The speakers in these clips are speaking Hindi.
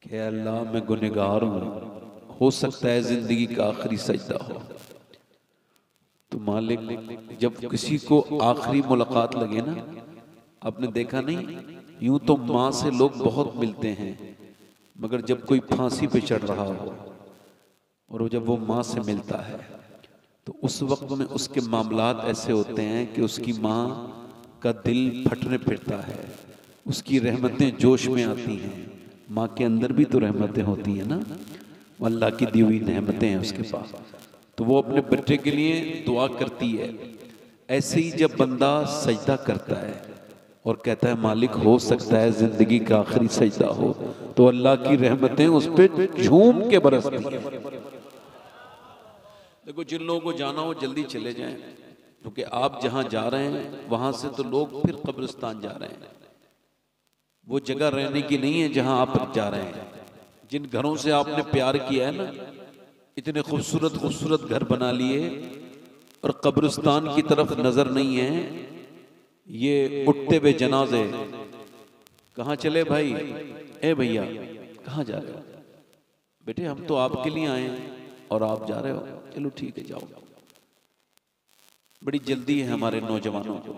कि अल्लाह मैं गुनहगार हूँ, हो सकता है जिंदगी का आखिरी सजदा हो। तो मालिक जब किसी को आखिरी मुलाकात लगे ना, आपने देखा नहीं, यूं तो माँ से लोग बहुत मिलते हैं, मगर जब कोई फांसी पे चढ़ रहा हो और जब वो माँ से मिलता है तो उस वक्त में उसके मामलात ऐसे होते हैं कि उसकी माँ का दिल फटने फिरता है, उसकी रहमतें जोश में आती हैं। माँ के अंदर भी तो रहमतें होती हैं ना, अल्लाह की दी हुई रहमतें हैं उसके पास, तो वो अपने बच्चे के लिए दुआ करती है। ऐसे ही जब बंदा सजदा करता है और कहता है मालिक हो सकता है जिंदगी का आखिरी सजदा हो, तो अल्लाह की रहमतें उस पर झूम के बरसती हैं। देखो जिन लोगों को जाना हो जल्दी चले जाएं, क्योंकि आप जहां जा रहे हैं वहां से तो लोग फिर कब्रिस्तान जा रहे हैं। वो जगह रहने की नहीं है जहां आप जा रहे हैं। जिन घरों से आपने प्यार किया है ना, इतने खूबसूरत खूबसूरत घर बना लिए और कब्रिस्तान की तरफ नजर नहीं है। ये उठते हुए जनाजे, कहाँ चले भाई, ए भैया कहाँ जा रहे हो? बेटे हम तो आपके लिए आए हैं और आप जा रहे हो, चलो ठीक है जाओ। बड़ी जल्दी है हमारे नौजवानों को,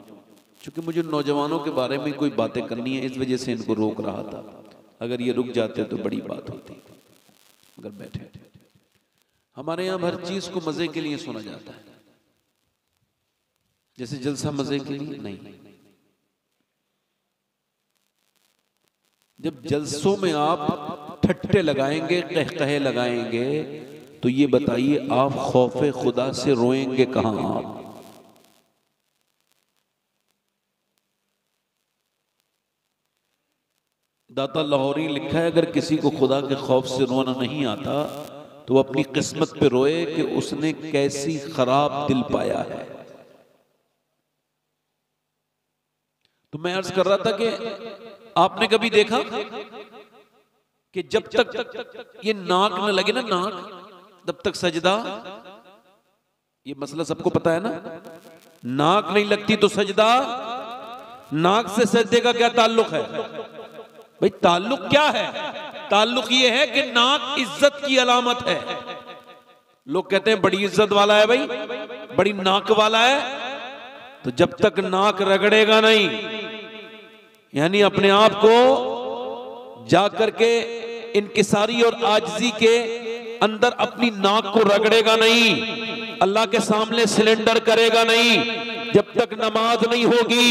क्योंकि मुझे नौजवानों के बारे में कोई बातें करनी है, इस वजह से इनको रोक रहा था। अगर ये रुक जाते तो बड़ी बात होती, अगर बैठे। हमारे यहाँ हर चीज को मजे के लिए सुना जाता है, जैसे जलसा मजे के लिए नहीं। जब जलसों में आप ठट्टे लगाएंगे, कहकहे लगाएंगे, तो ये बताइए आप खौफे खुदा से रोएंगे कहां आप? दाता लाहौरी लिखा है, अगर किसी को खुदा के खौफ से रोना नहीं आता तो वो अपनी किस्मत पे रोए कि उसने कैसी खराब दिल पाया है। तो मैं अर्ज कर रहा था कि आपने कभी देखा कि जब तक ये नाक न लगे ना, नाक, तब तक सजदा, ये मसला सबको पता है ना, नाक नहीं लगती तो सजदा। नाक से सजदे का क्या ताल्लुक है भाई? ताल्लुक क्या है? ताल्लुक ये है कि नाक इज्जत की अलामत है। लोग कहते हैं बड़ी इज्जत वाला है भाई, बड़ी नाक वाला है। तो जब तक नाक रगड़ेगा नहीं, यानी अपने आप को जाकर के इनकिसारी और आजिजी के अंदर अपनी नाक को रगड़ेगा नहीं, अल्लाह के सामने सिलेंडर करेगा नहीं, जब तक नमाज नहीं होगी।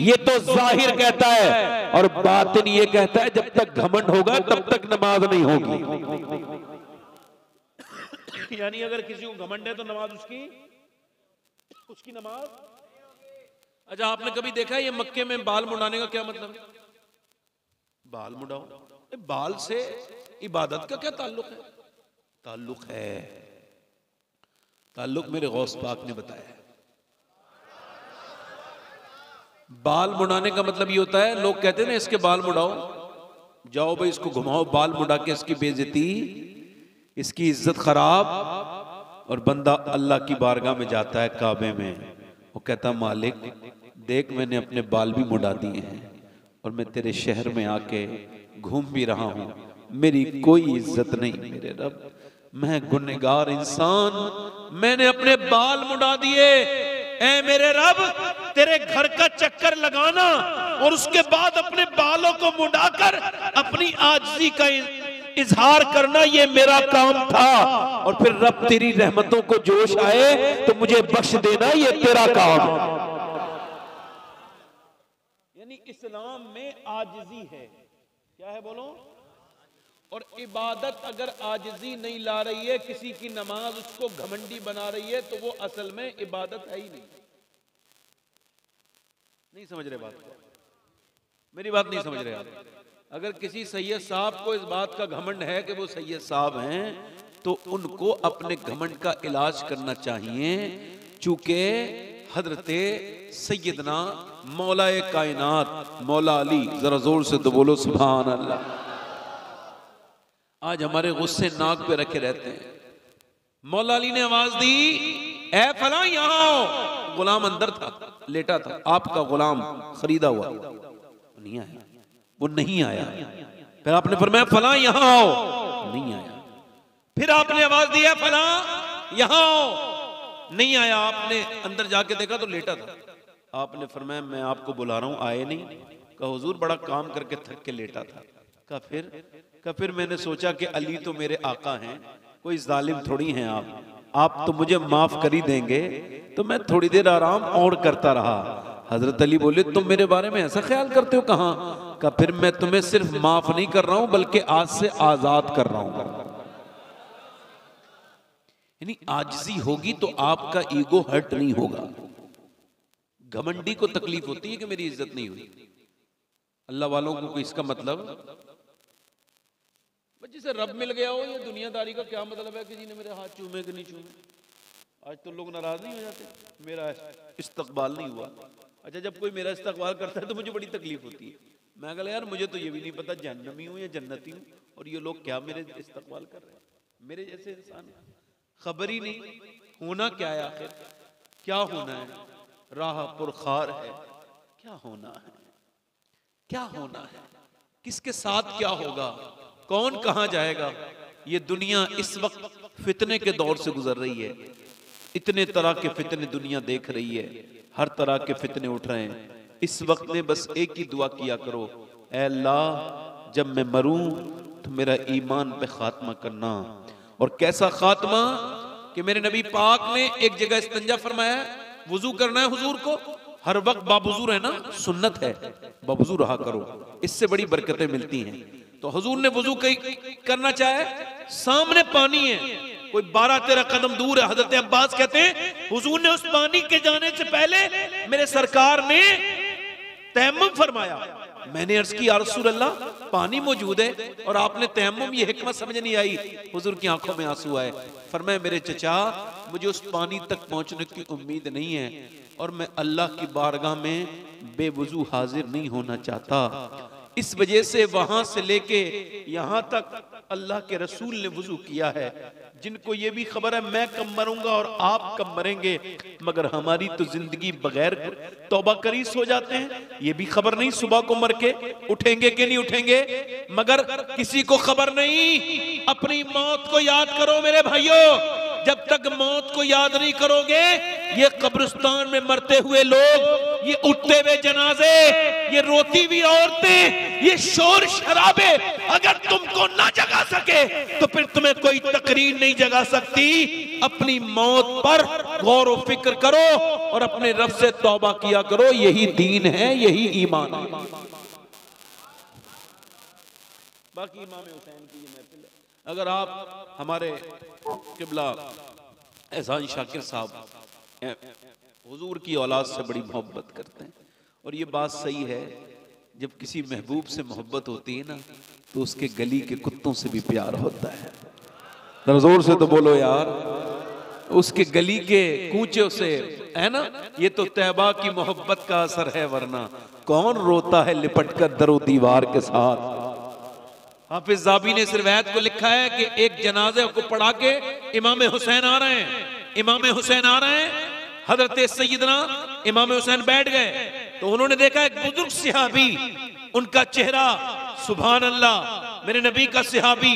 ये तो जाहिर कहता है, और बातिन ये कहता है जब तक घमंड होगा तब तक नमाज नहीं होगी। यानी अगर किसी को घमंड है तो नमाज उसकी नमाज। अच्छा आपने कभी देखा है ये मक्के में बाल मुड़ाने का क्या मतलब है? बाल मुड़ाओ, बाल से इबादत का क्या ताल्लुक है? ताल्लुक है, ताल्लुक मेरे गौस पाक ने बताया है। बाल मुड़ाने का मतलब ये होता है, लोग कहते हैं ना इसके बाल मुड़ाओ, जाओ भाई इसको घुमाओ, बाल मुड़ा के इसकी बेइज्जती, इसकी इज्जत खराब। और बंदा अल्लाह की बारगाह में जाता है काबे में, वो कहता मालिक देख मैंने अपने बाल भी मुड़ा दिए हैं और मैं तेरे शहर में आके घूम भी रहा हूं, मेरी कोई इज्जत नहीं मेरे रब, मैं गुनहगार इंसान, मैंने अपने बाल मुड़ा दिए। ऐ मेरे रब, तेरे घर का चक्कर लगाना और उसके बाद अपने बालों को मुड़ाकर अपनी आजिज़ी का इजहार करना, ये मेरा काम था। और फिर रब तेरी रहमतों को जोश आए तो मुझे बख्श देना, ये तेरा काम है। यानी इस्लाम में आजिज़ी है, क्या है बोलो? और इबादत अगर आजिज़ी नहीं ला रही है, किसी की नमाज उसको घमंडी बना रही है, तो वो असल में इबादत है ही नहीं। नहीं समझ रहे बात को? मेरी बात नहीं समझ रहे आप? अगर किसी सैयद साहब को इस बात का घमंड है कि वो सैयद साहब हैं, तो उनको अपने घमंड का इलाज करना चाहिए, चूंकि हजरते सैयदना मौलाए कायनात मौला अली, जरा जोर से तो बोलो सुभान अल्लाह, आज हमारे गुस्से नाक पे रखे रहते हैं। मौला अली ने आवाज दी, ऐ फला यहाँ आओ। गुलाम अंदर था, लेटा था, आपका गुलाम खरीदा हुआ, नहीं आया, वो नहीं आया। फिर आपने फरमाया फलां यहां आओ, नहीं आया। फिर आपने आवाज दिया फलां यहां आओ, नहीं आया। आपने अंदर जाके देखा तो लेटा था। आपने फरमाया मैं आपको बुला रहा हूं, आए नहीं। कहा हुजूर बड़ा काम करके थक के लेटा था। कहा फिर मैंने सोचा कि अली तो मेरे आका हैं, कोई जालिम थोड़ी हैं आप तो मुझे माफ कर ही देंगे, तो मैं थोड़ी देर आराम और करता रहा। हजरत अली बोले तुम मेरे बारे में ऐसा ख्याल करते हो? कहां? कहा फिर मैं तुम्हें सिर्फ माफ नहीं कर रहा हूं बल्कि आज से आजाद कर रहा हूं। यानी आजिज़ी होगी तो आपका ईगो हर्ट नहीं होगा। घमंडी को तकलीफ होती है कि मेरी इज्जत नहीं हुई। अल्लाह वालों को इसका मतलब जिसे रब मिल गया हो, ये दुनियादारी का क्या मतलब है कि जी ने मेरे हाथ चूमे कि नहीं चूमे। आज तो लोग नाराज नहीं हो जाते, मेरा इस्तकबाल नहीं हुआ। अच्छा जब कोई मेरा इस्तकबाल करता है तो मुझे बड़ी तकलीफ होती है। मैं कहता यार मुझे तो ये भी नहीं पता जहन्नमी हूँ या जन्नती हूँ, और ये लोग क्या मेरे इस्तकबाल कर रहे हैं, मेरे जैसे इंसान। खबर ही नहीं होना क्या है, आखिर क्या होना है। राह पुरखार है, क्या होना है, क्या होना है, किसके साथ क्या होगा, कौन कहां जाएगा। ये दुनिया इस वक्त फितने के दौर से गुजर रही है। इतने तरह के फितने दुनिया देख रही है, हर तरह के फितने उठ रहे हैं। इस वक्त में बस एक ही दुआ किया करो, ऐ अल्लाह जब मैं मरूं तो मेरा ईमान पे खात्मा करना। और कैसा खात्मा कि मेरे नबी पाक ने एक जगह इस्तंजा फरमाया, वुजू करना है हुजूर को, हर वक्त बावुजू रहना सुन्नत है, बावुजू रहा करो, इससे बड़ी बरकतें मिलती हैं। तो हुजूर ने वुजू करना चाहे, सामने पानी है, कोई 12-13 कदम दूर है। हजरत अब्बास कहते हैं हुजूर ने उस पानी के जाने से पहले मेरे सरकार ने तयम्मुम फरमाया। मैंने अर्ज की या रसूल अल्लाह पानी मौजूद है और आपने तयम्मुम, ये हिकमत समझ नहीं आई। हुजूर की आंखों में आंसू आए। फरमाया मेरे चचा मुझे उस पानी तक पहुंचने की उम्मीद नहीं है और मैं अल्लाह की बारगाह में बेवुजू हाजिर नहीं होना चाहता। इस वजह से वहां से लेके यहां तक अल्लाह के रसूल ने वुजू किया है। जिनको ये भी खबर है मैं कब मरूंगा और आप कब मरेंगे, मगर हमारी तो जिंदगी बगैर तौबा करीस हो जाते हैं। ये भी खबर नहीं सुबह को मर के उठेंगे कि नहीं उठेंगे, मगर किसी को खबर नहीं। अपनी मौत को याद करो मेरे भाइयों। जब तक मौत को याद नहीं करोगे, ये कब्रिस्तान में मरते हुए लोग, ये उठते हुए जनाजे, ये रोती हुई औरतें, ये शोर शराबे अगर तुमको ना जगा सके तो फिर तुम्हें कोई तकरीर नहीं जगा सकती। अपनी मौत पर गौर व फिक्र करो और अपने रब से तौबा किया करो। यही दीन है, यही ईमान है। बाकी इमाम हुसैन की ये महफिल है। अगर आप हमारे किबला एहसान शाकिर साहब हुजूर की औलाद से बड़ी मोहब्बत करते हैं, और ये बात सही है, जब किसी महबूब से मोहब्बत होती है ना तो उसके गली के कुत्तों से भी प्यार होता है। जोर से तो बोलो यार, उसके गली के कूचों से, है ना। ये तो तैबा की मोहब्बत का असर है, वरना कौन रोता है लिपट कर दरो दीवार के साथ। हाफिज ज़ाबी ने इस रिवायत को लिखा है कि एक जनाजे को पढ़ा के इमाम हुसैन आ रहे हैं, इमाम हुसैन आ रहे हैं, हजरत सैयदना इमाम हुसैन बैठ गए तो उन्होंने देखा एक बुजुर्ग सिहाबी, उनका चेहरा सुभान अल्लाह, मेरे नबी का सिहाबी,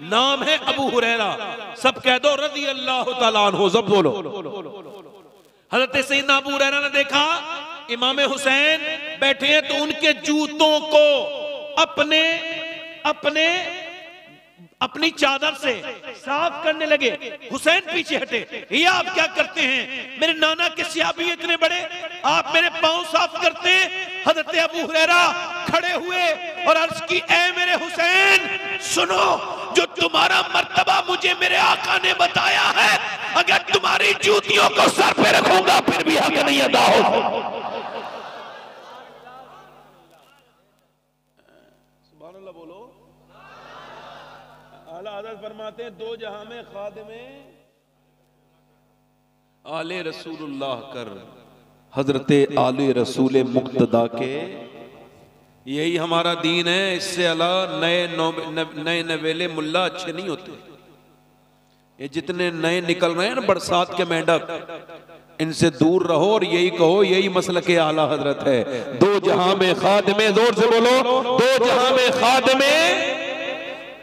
नाम है अबू हुरैरा, सब कह दो रज़ी अल्लाह तआला अन्हु, सब बोलो। हजरत सैयदना अबू हुरैरा ने देखा इमाम हुसैन बैठे हैं तो उनके जूतों को अपनी चादर से साफ करने लगे। हुसैन पीछे हटे, ये आप क्या करते हैं, मेरे नाना के सिहाबी इतने बड़े, आप मेरे पांव साफ करते हैं। हजरत अबू हुरैरा खड़े हुए और अर्ज की, ऐ मेरे हुसैन सुनो, जो तुम्हारा मर्तबा मुझे मेरे आका ने बताया है, अगर तुम्हारी जूतियों को सर पे रखूंगा फिर भी हक नहीं अदा हो। बोलो। आला हज़रत फरमाते हैं, दो जहां में खादिमे आले रसूलुल्लाह कर, हजरत आले रसूल मुक्तदा के, यही हमारा दीन है। इससे अला नए नवेले मुल्ला अच्छे नहीं होते। ये जितने नए निकल रहे हैं ना बरसात के मेंढक, इनसे दूर रहो और यही कहो यही मसलक आला हजरत है। दो जहां में खादिमे, जोर से बोलो, दो जहां में खादिमे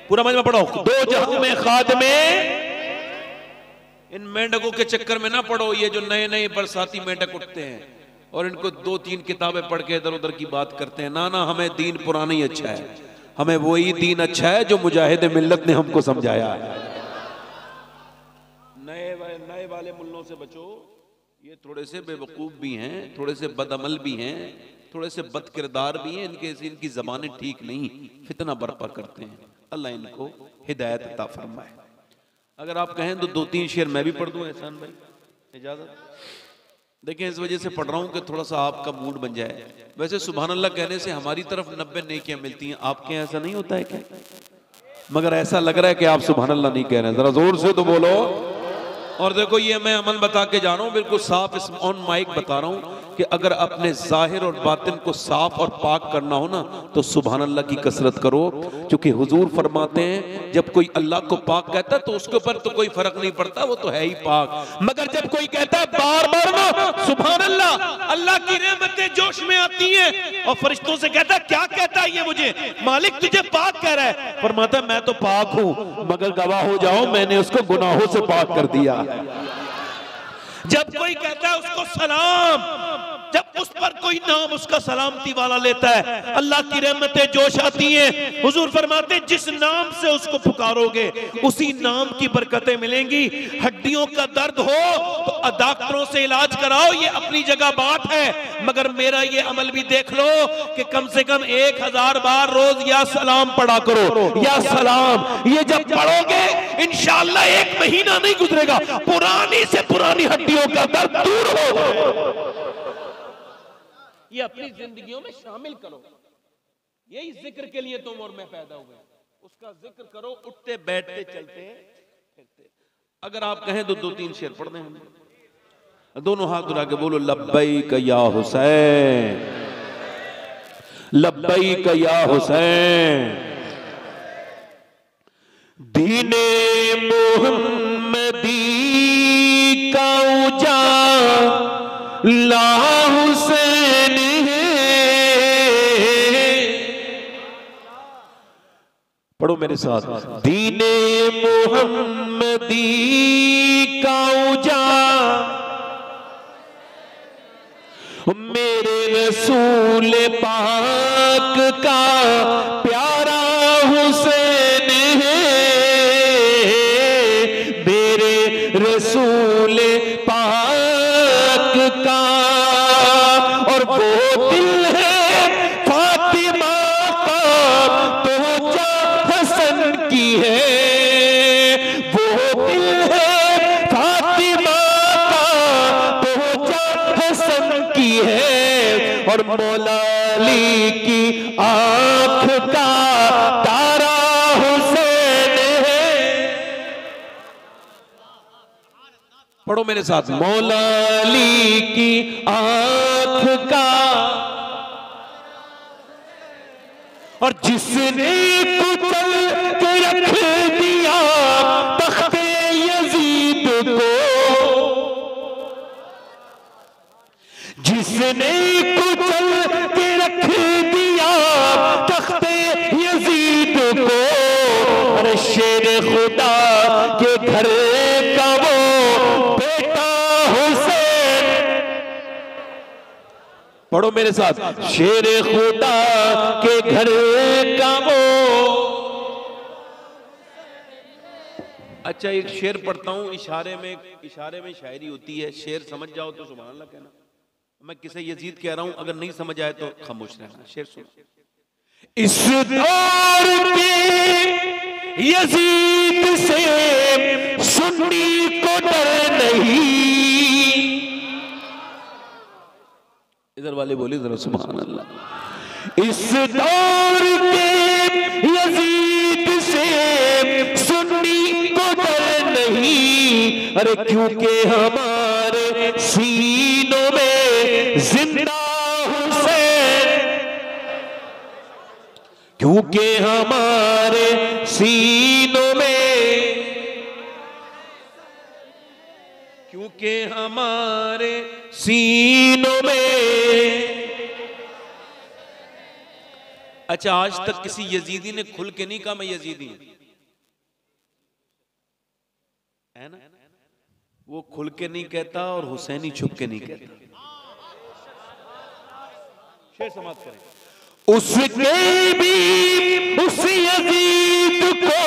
पूरा मजमा पढ़ो। दो जहां में खादमे, इन मेंढकों के चक्कर में ना पड़ो, ये जो नए नए बरसाती मेंढक उठते हैं और इनको 2-3 किताबें पढ़ के इधर उधर की बात करते हैं। ना ना, हमें दीन पुराना ही अच्छा है, हमें वही दीन अच्छा है जो मुजाहिद मिल्लत ने हमको समझाया है। नए वाले मुल्लों से बचो, ये थोड़े से बेवकूफ भी हैं, थोड़े से बदअमल भी हैं, थोड़े से बदकिरदार भी हैं, इनकी जबानें ठीक नहीं, फितना बर्पा करते हैं। अल्लाह इनको हिदायत अता फरमाए। अगर आप कहें तो 2-3 शेर मैं भी पढ़ दूं एहसान भाई, इजाजत? देखें, इस वजह से पढ़ रहा हूं कि थोड़ा सा आपका मूड बन जाए। वैसे सुभान अल्लाह कहने से हमारी तरफ 90 नेकियां मिलती हैं, आपके यहाँ ऐसा नहीं होता है क्या? मगर ऐसा लग रहा है कि आप सुभान अल्लाह नहीं कह रहे हैं, जरा जोर से तो बोलो। और देखो, ये मैं अमल बता के जा रहा हूं, बिल्कुल साफ इस ऑन माइक बता रहा हूं कि अगर अपने जाहिर और बातिन को साफ और पाक करना हो ना तो सुभान अल्लाह की कसरत करो, क्योंकि हुजूर फरमाते हैं जब कोई अल्लाह को पाक कहता है तो उसके ऊपर तो कोई फर्क नहीं पड़ता, वो तो है ही पाक। मगर जब कोई कहता है बार बार ना सुभान अल्लाह, अल्लाह की रहमतें जोश में आती हैं और फरिश्तों से कहता है क्या कहता है ये मुझे, मालिक तुझे पाक कह रहा है। फरमाता है मैं तो पाक हूं, मगर गवाह हो जाओ मैंने उसको गुनाहों से पाक कर दिया। जब कोई कहता है उसको सलाम, जब उस पर कोई नाम उसका सलामती वाला लेता है, अल्लाह की रहमतें जोश आती हैं। हुजूर फरमाते हैं जिस नाम से उसको पुकारोगे उसी नाम की बरकतें मिलेंगी। हड्डियों का दर्द हो तो डॉक्टरों से इलाज कराओ, ये अपनी जगह बात है, मगर मेरा ये अमल भी देख लो कि कम से कम 1000 बार रोज या सलाम पढ़ा करो, या सलाम। ये जब पढ़ोगे इंशाअल्लाह 1 महीना नहीं गुजरेगा, पुरानी से पुरानी हड्डियों का दर्द दूर हो। ये अपनी जिंदगियों में शामिल करो। यही जिक्र के लिए तुम और मैं पैदा हुए, उसका जिक्र करो, उठते बैठते चलते फिरते। अगर आप कहें तो 2-3 शेर पढ़ दें हम। दोनों हाथ उठा के बोलो लब्बैक या हुसैन, लब्बैक या हुसैन। दीने मोहम्मदी का उजाला हुसैन है। पढ़ो मेरे साथ। दीने मोहम्मदी का उजाला मेरे रसूल पाक का प्यारा हुसैन है, मेरे रसूल पाक का। और वो दिल है फातिमा का तो जा हसन की है, वो दिल है फातिमा का तो जा हसन की है। और मौला अली की आंख का तारा हुसैन है। पढ़ो मेरे साथ। मौला अली की आंख का। और जिसने कुचल के रख दिया तख्ते यजीद को, जिसने कुचल के रख दिया तख्ते यजीद को, अरे शेर खुदा के घर का वो बेटा हुसैन। पढ़ो मेरे साथ। शेर खुदा के घर का वो। अच्छा, एक शेर पढ़ता हूं, इशारे में शायरी होती है। शेर समझ जाओ तो सुभान अल्लाह कहना। मैं किसे यजीद कह रहा हूं, अगर नहीं समझ आए तो खामोश रहना। शेर सुनो। इस दौर के यजीद से सुन्नी को डर नहीं। इधर वाले बोले जरा सुभान अल्लाह। इस दौर के यजीद से सुन्नी को डर नहीं। अरे क्योंकि हमारे सीनों में जिंदा हुसैन, क्योंकि हमारे सीनों में, क्योंकि हमारे सीनों में। अच्छा, आज तक किसी यजीदी ने खुल के नहीं कहा मैं यजीदी हूं। है ना, वो खुल के नहीं कहता और हुसैनी छुप के नहीं कहता। शेर समाप्त करें। उसने भी उस यजीद को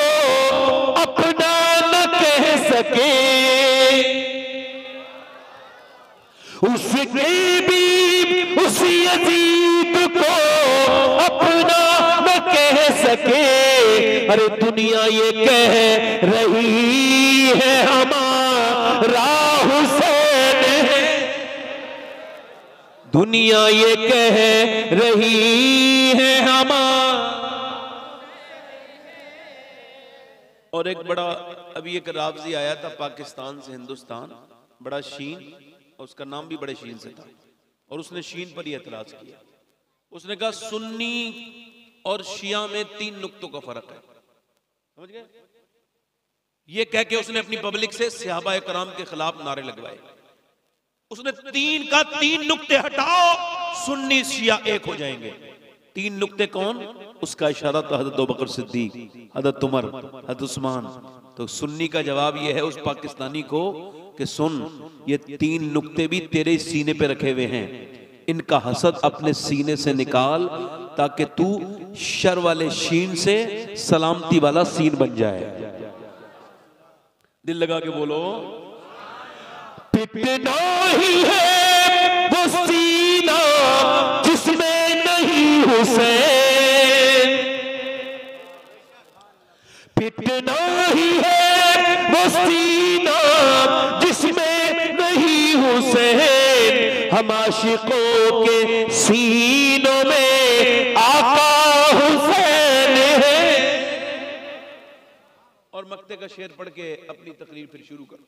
अपना न कह सके, उसने भी उस यजीद को अपना न कह सके। अरे दुनिया ये कह रही है हमारा हुसैन है, दुनिया ये कह रही है हमारा। और एक बड़ा, अभी एक रावजी आया था पाकिस्तान से हिंदुस्तान, बड़ा शीन, और उसका नाम भी बड़े शीन से था, और उसने शीन पर ही एतराज किया। उसने कहा सुन्नी और शिया में 3 नुक्तों का फर्क है, समझ गए? ये कह के उसने अपनी पब्लिक से सहाबा कराम के खिलाफ नारे लगवाए। उसने 3 का 3 नुक्ते हटाओ, सुन्नी शिया एक हो जाएंगे। 3 नुक्ते कौन? उसका इशारा था हज़रत अबू बकर सिद्दीक, हज़रत उमर, हज़रत उस्मान। तो सुन्नी का जवाब यह है उस पाकिस्तानी को कि सुन, ये 3 नुक्ते भी तेरे सीने पे रखे हुए हैं, इनका हसद अपने सीने से निकाल ताकि तू शर वाले शीन से सलामती वाला सीन बन जाए। दिल लगा के बोलो। पिटना ही है वो सीना जिसमें नहीं हुसैन, पिटना ही है वो सीना जिसमें नहीं हुसैन। हम आशिकों के सीनों में आका हुसैन है। और मक्ते का शेर पढ़ के अपनी तकरीर फिर शुरू कर।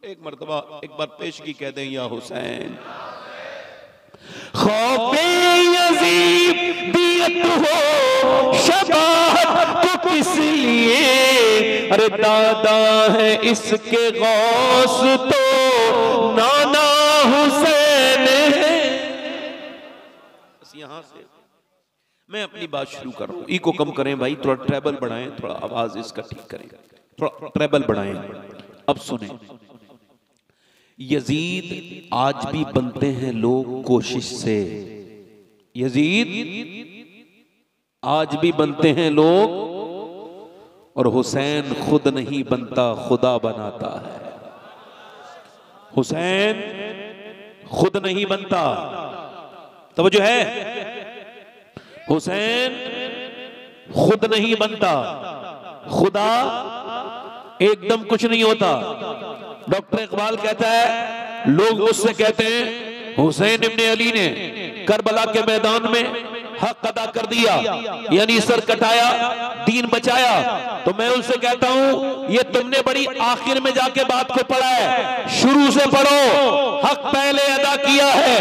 एक मर्तबा एक बार पेशगी कह दें, या हुसैन खौफे यजीदियत हो शबाहत तो किस लिए, अरे दादा है इसके गौस तो नाना हुसैन है। बस यहाँ से मैं अपनी बात शुरू कर रहा हूँ। इको कम करें भाई, थोड़ा ट्रेबल बढ़ाएं, थोड़ा आवाज इसका ठीक करें, थोड़ा ट्रेबल बढ़ाएं। अब सुने, यजीद आज भी बनते हैं लोग कोशिश से, यजीद आज भी बनते हैं लोग, और हुसैन खुद नहीं बनता, खुदा बनाता है। हुसैन खुद नहीं बनता, तवज्जो है, हुसैन खुद नहीं बनता, खुदा एकदम कुछ नहीं होता। डॉक्टर इकबाल कहता है, लोग मुझसे कहते हैं हुसैन इब्ने अली ने करबला के मैदान में हक अदा कर दिया, यानी सर कटाया, दीन बचाया। तो मैं उनसे कहता हूं, ये तुमने बड़ी आखिर में जाके बात को पढ़ा है, शुरू से पढ़ो। हक पहले अदा किया है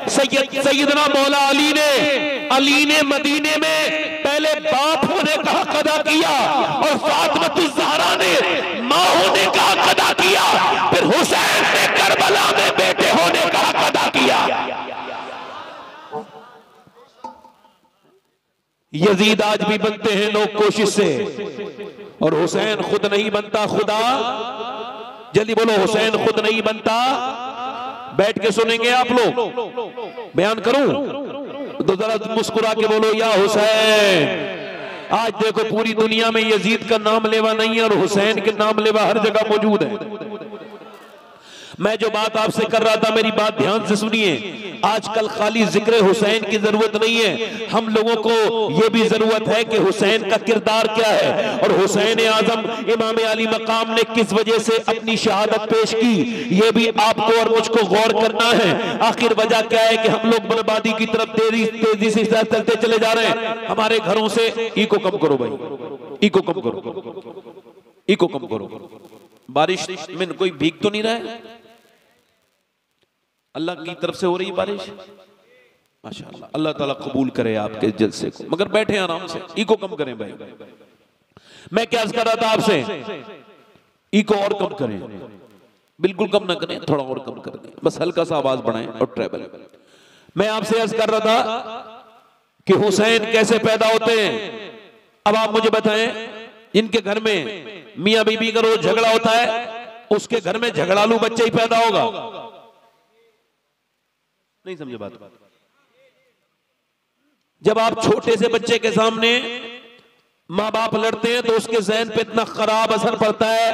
सैयदना मौला अली ने मदीने में पहले बाप होने का हक अदा किया, और फातिमा ज़हरा ने मां होने का हक अदा किया, फिर हुसैन ने करबला में बेटे होने का हक अदा किया। यजीद आज भी बनते हैं लोग कोशिश से, और हुसैन खुद नहीं बनता, खुदा। जल्दी बोलो, हुसैन खुद नहीं बनता। बैठ के सुनेंगे आप लोग, बयान करूं तो जरा मुस्कुरा के बोलो, या हुसैन। आज देखो पूरी दुनिया में यजीद का नाम लेवा नहीं है, और हुसैन के नाम लेवा हर जगह मौजूद है। मैं जो बात आपसे कर रहा था, मेरी बात ध्यान से सुनिए। आजकल खाली जिक्र हुसैन की जरूरत नहीं है, हम लोगों को यह भी जरूरत है कि हुसैन का किरदार क्या है, और हुसैन आजम इमाम अली मकाम ने किस वजह से अपनी शहादत पेश की, यह भी आपको और मुझको गौर करना है। आखिर वजह क्या है कि हम लोग बर्बादी की तरफ तेजी से चलते चले जा रहे हैं। हमारे घरों से इको कम करो भाई, इको कम करो, इको कम करो। बारिश में कोई भीग तो नहीं रहा है? अल्लाह की तरफ से हो रही बारिश, माशाअल्लाह। अल्लाह ताला कबूल करे आपके जलसे को, मगर बैठे आराम से, इको कम करें भाई। मैं क्या कर रहा था आपसे, इको और कम करें, बिल्कुल कम ना करें, थोड़ा और कम कर दें, बस हल्का सा आवाज बढ़ाएं और ट्रेबल। मैं आपसे अर्ज कर रहा था कि हुसैन कैसे पैदा होते हैं। अब आप मुझे बताएं, इनके घर में मियां बीबी का रोज झगड़ा होता है, उसके घर में झगड़ालू बच्चा ही पैदा होगा। नहीं समझे बात? जब आप छोटे से बच्चे के सामने माँ बाप लड़ते हैं तो उसके ज़हन पे इतना खराब असर पड़ता है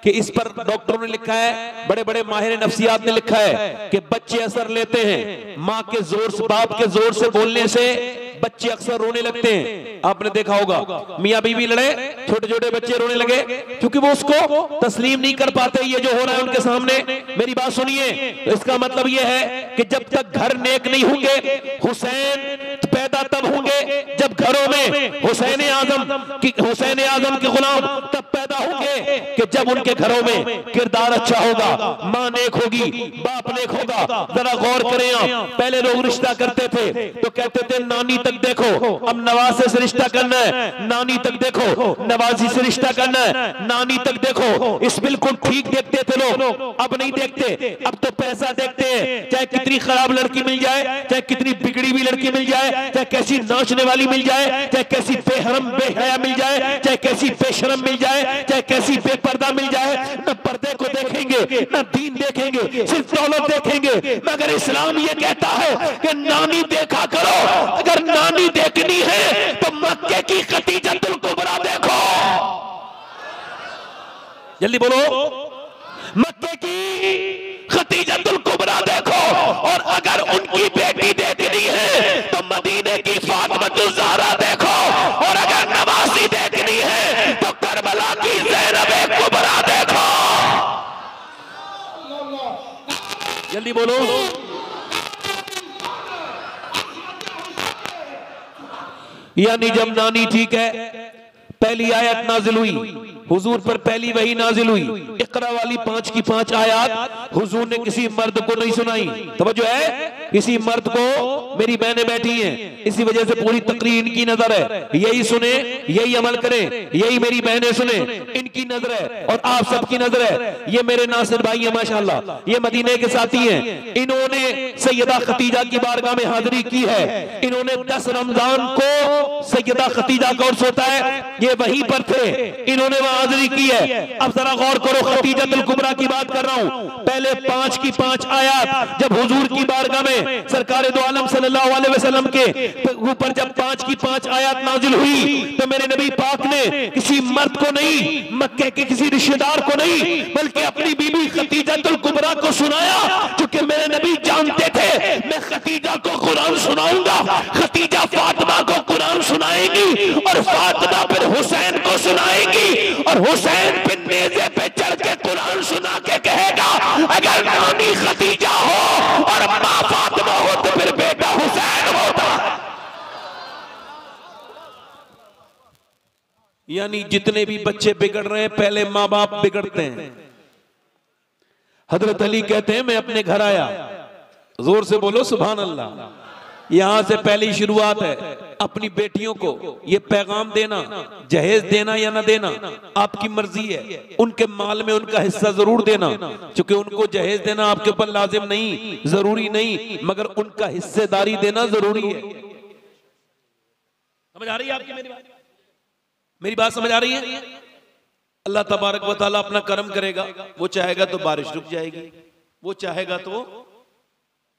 कि इस पर डॉक्टरों ने लिखा है, बड़े बड़े माहिर नफ्सियात ने लिखा है कि बच्चे असर लेते हैं माँ के जोर से, बाप के जोर से बोलने से बच्चे अक्सर रोने लगते हैं। आपने देखा होगा मियाँ बीवी लड़े, छोटे छोटे बच्चे रोने लगे क्योंकि वो उसको तस्लीम नहीं कर पाते ये जो हो रहा है उनके सामने। मेरी बात सुनिए, इसका मतलब ये है कि जब तक घर नेक नहीं होंगे, हुसैन पैदा तब होंगे जब घरों में हुसैन आजम के गुलाम तब पैदा होंगे कि जब उनके घरों में किरदार अच्छा होगा, माँ नेक होगी, बाप नेक होगा। जरा गौर करें आप, पहले लोग रिश्ता करते थे तो कहते थे नानी तक देखो, अब नवासे से रिश्ता करना है, नानी तक देखो, नवाजी से रिश्ता करना है, नानी तक देखो। इस बिल्कुल ठीक देखते थे लोग, अब नहीं देखते, अब तो पैसा देखते हैं। चाहे कितनी खराब लड़की मिल जाए, चाहे कितनी बिगड़ी हुई लड़की मिल जाए, चाहे कैसी नाचने वाली मिल जाए, चाहे कैसी बेहरम बेहया मिल जाए, चाहे कैसी बेशरम मिल जाए, चाहे कैसी बेपर्दा मिल जाए, न पर्दे को देखेंगे न दीन देखेंगे, सिर्फ दौलत देखेंगे। मगर इस्लाम ये कहता है कि नानी देखा करो। अगर नानी देखनी है तो मक्के की खतीजतुल कुबरा देखो। जल्दी बोलो, मक्के की खतीजतुल कुबरा देखो। और अगर उनकी बेटी देखनी है तो मदीने की फातिमा ज़हरा देखो। और अगर नवासी देखनी है तो करबला की ज़ैनब कुबरा देखो। जल्दी बोलो, यानी जब नानी ठीक है, पहली आयत नाजिल हुई हुजूर पर, पहली वही नाजिल हुई इकरा वाली 5 की 5 आयत हुजूर ने किसी मर्द को नहीं सुनाई। तवज्जो है, किसी मर्द को, मेरी बहनें बैठी हैं इसी वजह से पूरी तकरीर इनकी नजर है, यही सुने यही अमल करें, यही मेरी बहनें सुने, इनकी नजर है और आप सबकी नजर है। ये मेरे नासिर भाई है माशाल्लाह, ये मदीने के साथी हैं। इन्होंने सैयदा खतीजा की बारगाह में हाजिरी की है। इन्होंने 10 रमजान को सैयदा खतीजा का उर्स होता है, ये वहीं पर थे, इन्होंने वहां हाजिरी की है। अब जरा गौर करो, खतीजतुल कुबरा की बात कर रहा हूं। पहले 5 की 5 आयत जब हुजूर की बारगाह में सरकार दो आलम सल्लल्लाहु अलैहि वसल्लम के ऊपर जब 5 की 5 आयत नाजिल हुई तो मेरे नबी पाक ने किसी मर्द को नहीं, मक्के के किसी रिश्तेदार को नहीं, बल्कि अपनी बीबी खतीजतुल कुबरा को सुनाया, क्योंकि मेरे नबी जानते थे मैं खतीजा को कुरान सुनाऊंगा, खतीजा फातिमा को कुरान सुनाएगी और फातिमा फिर हुसैन को सुनाएगी और हुसैन फिर नेज़े पे चढ़ के कुरान सुना के कहेगा अगर नानी खतीजा हो और माँ फातिमा हो तो फिर बेटा हुसैन होता। यानी जितने भी बच्चे बिगड़ रहे हैं पहले माँ बाप बिगड़ते हैं। हजरत अली कहते हैं मैं अपने घर आया, जोर से बोलो सुभान अल्लाह, यहां से पहली शुरुआत है। अपनी बेटियों को ये पैगाम देना, जहेज देना या ना देना आपकी मर्जी है, उनके माल में उनका हिस्सा जरूर देना, क्योंकि उनको जहेज देना आपके ऊपर लाजिम नहीं, जरूरी नहीं, मगर उनका हिस्सेदारी देना जरूरी है। समझ आ रही है आपकी मेरी बात समझ आ रही है? अल्लाह तबारक व तआला अपना करम करेगा, वो चाहेगा तो बारिश रुक जाएगी, वो चाहेगा तो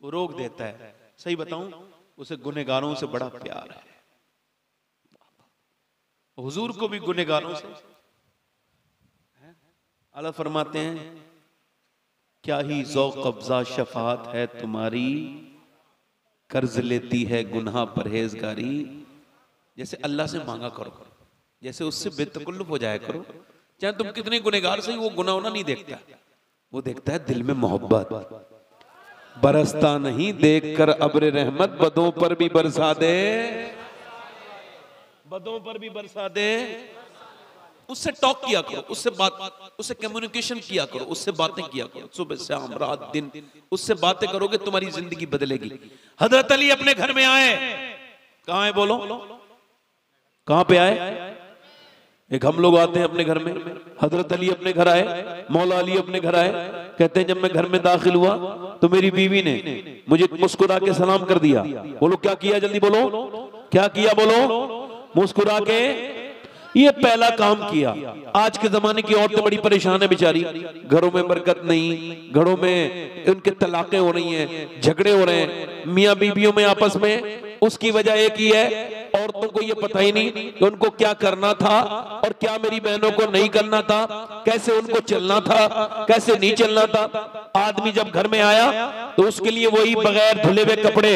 वो रोक देता है। सही बताऊं, उसे गुनहगारों से बड़ा प्यार है। हुजूर को भी गुनहगारों से। अल्लाह फरमाते हैं क्या ही ज़ौक़ अफ़ज़ा शफ़ाअत है तुम्हारी, कर्ज लेती है गुनाह परहेजगारी। जैसे अल्लाह से मांगा करो, जैसे उससे बेतकल्लुफ़ हो जाया करो। चाहे तुम कितने गुनहगार से, वो गुनाह नहीं देखता, वो देखता है दिल में मोहब्बत। बरसता नहीं देखकर अब्र रहमत, बदों पर भी बरसा दे, बदों पर भी बरसा दे। उससे टॉक किया करो, उससे बात, उससे कम्युनिकेशन किया करो, उससे बातें किया करो, सुबह शाम रात दिन उससे बातें करोगे, तुम्हारी जिंदगी बदलेगी। हजरत अली अपने घर में आए, कहां है बोलो, कहां पे आए? एक हम लोग आते हैं अपने घर में, हजरत अली अपने घर आए, मौला अली अपने घर आए। कहते हैं जब मैं घर में दाखिल हुआ तो मेरी बीवी ने मुझे मुस्कुरा के सलाम कर दिया। बोलो क्या किया, जल्दी बोलो क्या किया, बोलो मुस्कुरा के ये पहला काम किया। आज के जमाने की औरतें बड़ी परेशान है बेचारी, घरों में बरकत नहीं, घरों में उनके तलाकें हो रही हैं, झगड़े हो रहे हैं मियां बीवियों में आपस में। उसकी वजह एक ही है, औरतों को ये पता ही नहीं कि उनको क्या करना था और क्या मेरी बहनों को नहीं करना था, कैसे उनको चलना था, कैसे नहीं चलना था। आदमी जब घर में आया तो उसके लिए वही बगैर धुले हुए कपड़े,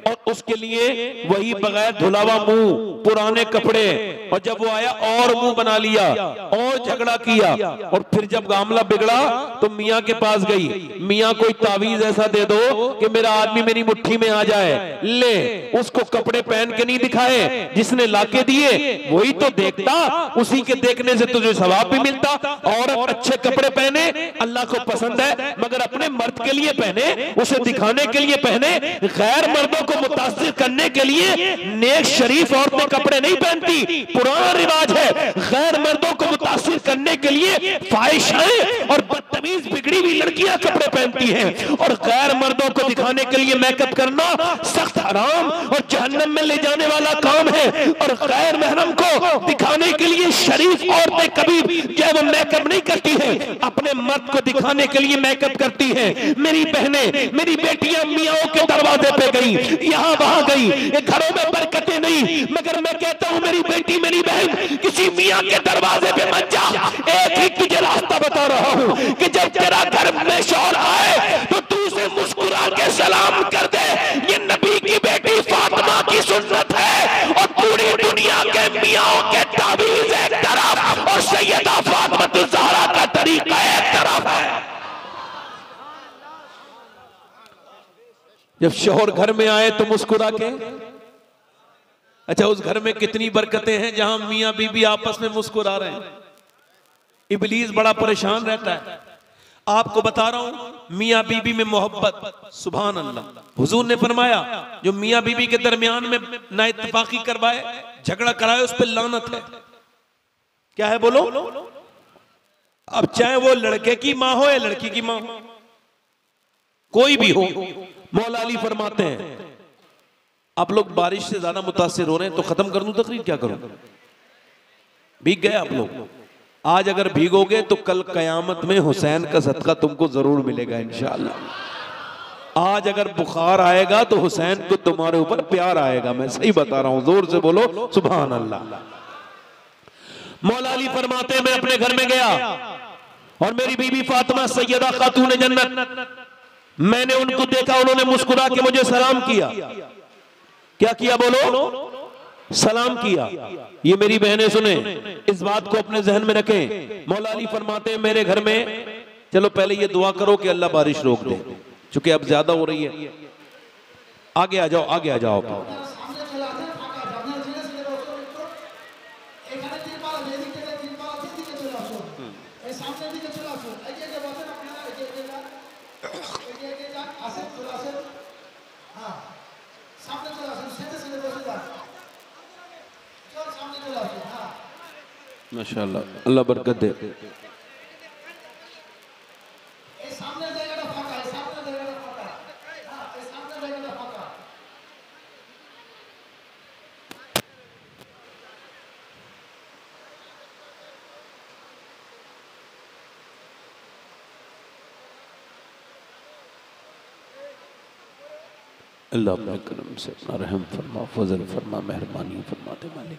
और उसके लिए वही बगैर धुला हुआ मुंह, पुराने कपड़े, और जब वो आया और मुंह बना लिया और झगड़ा किया। और फिर जब मामला बिगड़ा तो मियां के पास गई, मियां कोई तावीज ऐसा दे दो कि मेरा आदमी मेरी मुट्ठी में आ जाए। ले, उसको कपड़े पहन के नहीं दिखाए, जिसने लाके दिए वही तो देखता, उसी के देखने से तुझे सवाब भी मिलता। औरत अच्छे कपड़े पहने अल्लाह को पसंद है, मगर अपने मर्द के लिए पहने, उसे दिखाने के लिए पहने। गैर मर्दों को मुतासिर करने के लिए नेक शरीफ औरतें कपड़े नहीं पहनती। पुराना रिवाज है, गैर मर्दों को मुतासिर करने के लिए फाहिशाएं और बदतमीज बिगड़ी हुई लड़कियां कपड़े पहनती हैं, और गैर मर्दों को दिखाने के लिए मेकअप करना सख्त हराम और जहन्नम में ले जाने वाला काम है। और गैर महरम को दिखाने के लिए शरीफ औरतें कभी जब वो मेकअप नहीं करती हैं, अपने मर्द को दिखाने के लिए मेकअप करती हैं। मेरी बहनें, मेरी बेटियां मियाओं के दरवाजे पे गई, यहाँ वहां गई, घरों में बरकतें नहीं, मगर मैं कहता हूं मेरी बेटी, मेरी बहन, किसी मियां के दरवाजे पे मत जा। एक ही तुझे रास्ता बता रहा हूं कि जब तेरा घर में शौहर आए तो तू उसे मुस्कुरा के सलाम कर दे। ये नबी की बेटी फातिमा की सुन्नत है, और पूरी दुनिया के मियाओं के तावीज़ एक तरफ और सैयदा फातिमा ज़हरा का तरीका एक तरफ है। जब शौहर घर में आए तो मुस्कुरा के, अच्छा उस घर में कितनी बरकतें हैं जहां मियां बीबी आपस में मुस्कुरा रहे हैं। इब्लीस बड़ा परेशान रहता है। आपको बता रहा हूं मियां बीबी में मोहब्बत, सुभान अल्लाह। हुजूर ने फरमाया जो मियां बीबी के दरमियान में ना इत्तफाकी करवाए, झगड़ा कराए, उस पर लानत है। क्या है बोलो? अब चाहे वो लड़के की मां हो या लड़की की मां हो, कोई भी हो। मौला अली फरमाते हैं, आप लोग बारिश से ज्यादा मुतासिर हो रहे हैं तो खत्म कर दूं तकरीर, क्या करूं? भीग गए आप लोग। आज अगर भीगोगे तो कल कयामत में हुसैन का सदका तुमको जरूर मिलेगा इंशाअल्लाह। आज अगर बुखार आएगा तो हुसैन को तुम्हारे ऊपर प्यार आएगा। मैं सही बता रहा हूं, जोर से बोलो सुभान अल्लाह। मौला अली फरमाते हैं, मैं अपने घर में गया और मेरी बीबी फातिमा सैयदा खातून जन्नत, मैंने उनको देखा, उन्होंने मुस्कुरा के मुझे सलाम किया। क्या किया बोलो? सलाम किया। ये मेरी बहनें सुने, इस बात को अपने जहन में रखें। मौला अली फरमाते हैं मेरे घर में, चलो पहले ये दुआ करो कि अल्लाह बारिश रोक दे, चूंकि अब ज्यादा हो रही है। आगे आ जाओ, आगे आ जाओ। माशाअल्लाह, अल्लाह बरकत दे। अल्लाह अपने करम से अपना रहम फरमा, फजल फरमा, मेहरबानी फरमाते मालिक,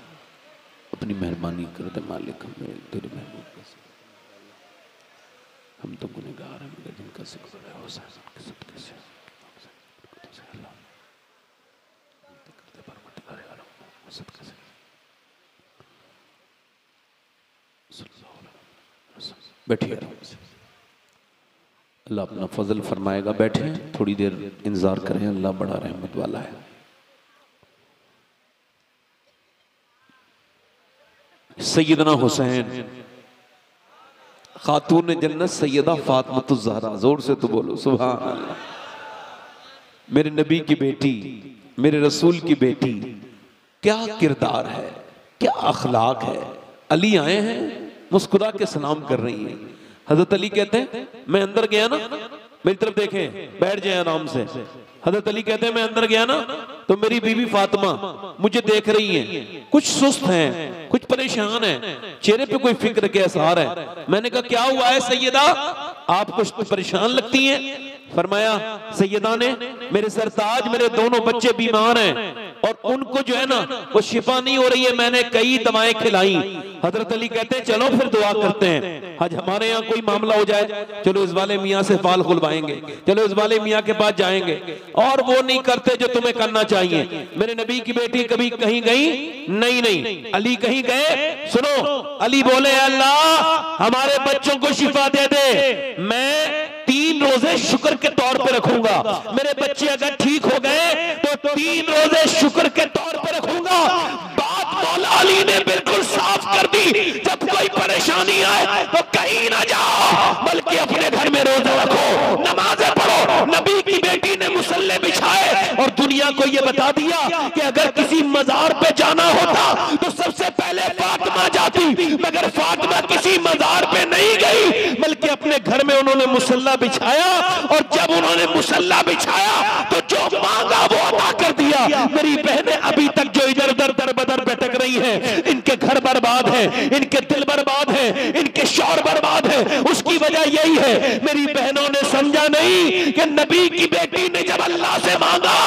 अपनी मेहरबानी कर दे मालिक। हमें तेरे महबूब का हम तो गुनहगार हैं, मगर जिनका जिक्र है वो के सदके से अल्लाह कर दे परवरदिगार आलम सदके से। बैठिए आराम से, अल्लाह अपना फजल फरमाएगा। बैठे थोड़ी देर इंतजार करें, अल्लाह बड़ा रहमत वाला है। सैयदना हुसैन खातून जन्नत सैयदा फातिमा ज़हरा, जोर से तो बोलो सुभान अल्लाह। मेरे नबी की बेटी, मेरे रसूल की बेटी, क्या किरदार है, क्या अखलाक है। अली आए हैं, मुस्कुरा के सलाम कर रही हैं। हजरत अली कहते हैं मैं अंदर गया ना, मेरी तरफ देखें, बैठ जाए आराम से। हजरत अली कहते हैं मैं अंदर गया ना तो मेरी बीवी फातिमा मुझे देख रही हैं, कुछ सुस्त हैं, कुछ परेशान हैं, चेहरे पे कोई फिक्र के आसार है। मैंने कहा क्या हुआ है सैयदा, आप कुछ परेशान लगती हैं। फरमाया सैयदा ने, मेरे सरताज मेरे दोनों बच्चे बीमार हैं और उनको जो है ना वो शिफा नहीं हो रही है, मैंने कई दवाएं खिलाई। हजरत अली कहते हैं चलो फिर दुआ करते हैं, आज हमारे यहाँ कोई मामला हो जाए, चलो इस वाले मियाँ से फाल खुलवाएंगे, चलो इस वाले मियाँ के पास जाएंगे, और वो नहीं करते जो तुम्हें करना चाहिए। मेरे नबी की बेटी कभी कहीं गई नहीं, अली कहीं गए, सुनो अली बोले अल्लाह हमारे बच्चों को शिफा दे दे, मैं 3 रोजे शुक्र के तौर पे रखूंगा, मेरे बच्चे अगर ठीक हो गए तो 3 रोजे शुक्र के तौर पे रखूंगा। बात मौला अली ने बिल्कुल साफ कर दी, जब कोई परेशानी आए तो कहीं ना जाओ बल्कि अपने घर में रोजा रखो, नमाजें पढ़ो। नबी की बेटी ने मुसल्ले बिछाए और दुनिया को यह बता दिया कि अगर किसी मजार पे जाना होता तो सबसे पहले फातिमा जाती, मगर फातिमा किसी मजार पे नहीं गई बल्कि अपने घर में उन्होंने मुसल्ला बिछाया, और जब उन्होंने मुसल्ला बिछाया तो जो मांगा वो अदा कर दिया। मेरी बहनें अभी तक जो इधर उधर दर बदर भटक रही हैं, इनके घर बर्बाद है, इनके दिल बर्बाद है, इनके शौहर बर्बाद है, उसकी वजह यही है मेरी बहनों ने समझा नहीं कि नबी की बेटी ने जब अल्लाह से मांगा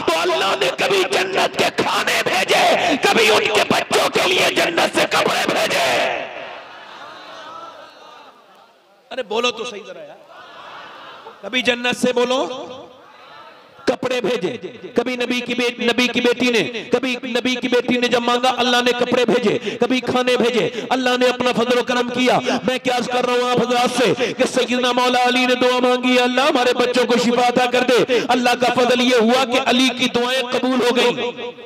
तो अल्लाह ने कभी जन्नत के खाने भेजे, कभी उनके बच्चों के लिए जन्नत से कपड़े भेजे। अरे बोलो तो सही जरा यार, कभी जन्नत से बोलो कपड़े भेजे, कभी नबी की बेटी ने, कभी नबी की बेटी ने जब मांगा अल्लाह ने कपड़े भेजे, कभी खाने भेजे, अल्लाह ने अपना फजल करम किया। मैं क्या कर रहा हूं आप हजरात से कि सैयदना मौला अली ने दुआ मांगी, अल्लाह हमारे बच्चों को शिफा अता कर दे। अल्लाह का फजल ये हुआ कि अली की दुआएं कबूल हो गई,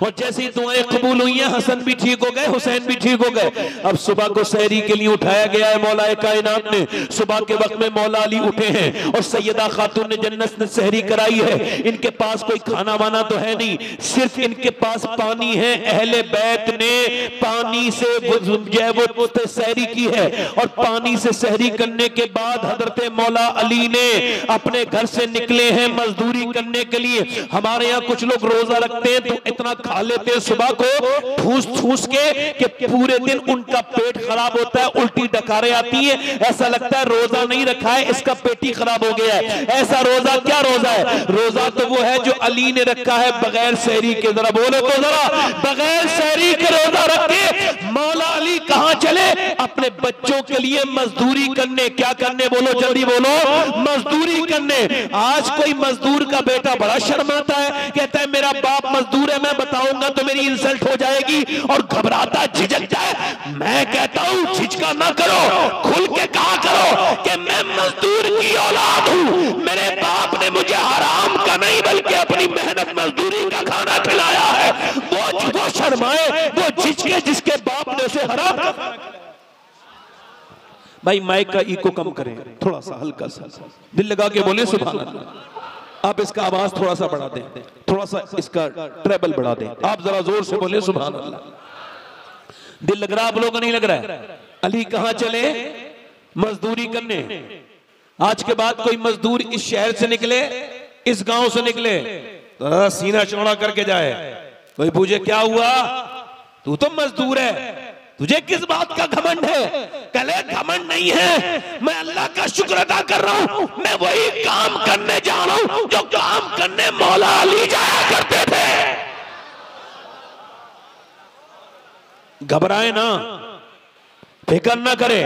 और जैसे ही दुआएं कबूल हुई हैं हसन भी ठीक हो गए, हुसैन भी ठीक हो गए। अब सुबह को सहरी के लिए उठाया गया है मौला कायनात ने, सुबह के वक्त में मौला अली उठे हैं और सैयदा खातून ने जन्नत ने सहरी कराई है। इनके पास कोई खाना वाना तो है नहीं, सिर्फ इनके पास पानी है। अहले बैत ने पानी से वो सहरी की है, और पानी से सहरी करने के बाद हजरत मौला अली ने अपने घर से निकले हैं मजदूरी करने के लिए। हमारे यहाँ कुछ लोग रोजा रखते हैं तो इतना खा लेते हैं सुबह को ठूस ठूस के कि पूरे दिन उनका पेट खराब होता है, उल्टी डकारें आती है, ऐसा लगता है रोजा नहीं रखा है, इसका पेट ही खराब हो गया है। ऐसा रोजा क्या रोजा है? रोजा तो वो है जो अली ने रखा है बगैर सहरी के। जरा बोलो तो जरा, बगैर सहरी के रोजा रख के मौला अली कहां चले? अपने बच्चों के लिए मजदूरी करने। क्या करने? बोलो जल्दी बोलो, मजदूरी करने। आज कोई मजदूर का बेटा बड़ा शर्माता है, कहता है मेरा बाप मजदूर है, मैं बताऊंगा तो मेरी इंसल्ट हो जाएगी, और घबराता झिझक जाए। मैं कहता हूं झिझका ना करो, खुल के कहा करो कि मैं मजदूर की औलाद हूं, मेरे बाप ने मुझे हराम का नहीं बल्कि अपनी मेहनत मजदूरी का खाना खिलाया है। वो शर्माए, वो झिझके जिसके बाप ने उसे हराम का। भाई माइक का इको कम करें, थोड़ा सा हल्का सा, दिल लगा के बोले सुभान अल्लाह। आप इसका आवाज थोड़ा सा बढ़ा दें, थोड़ा सा इसका ट्रेबल बढ़ा दें, आप जरा जोर से बोले सुभान अल्लाह। दिल लग रहा है आप लोगों को? नहीं लग रहा है? अली कहां चले? मजदूरी करने। आज के बाद कोई मजदूर इस शहर से निकले, इस गांव से निकले, तो सीना चौड़ा करके जाए, कोई पूछे क्या हुआ, तू तो मजदूर है, तुझे किस बात का घमंड है? कले घमंड नहीं है, मैं अल्लाह का शुक्र अदा कर रहा हूं, मैं वही काम करने जा रहा हूं जो काम करने मौला अली जाया करते थे। घबराए ना, फिक्र ना करे,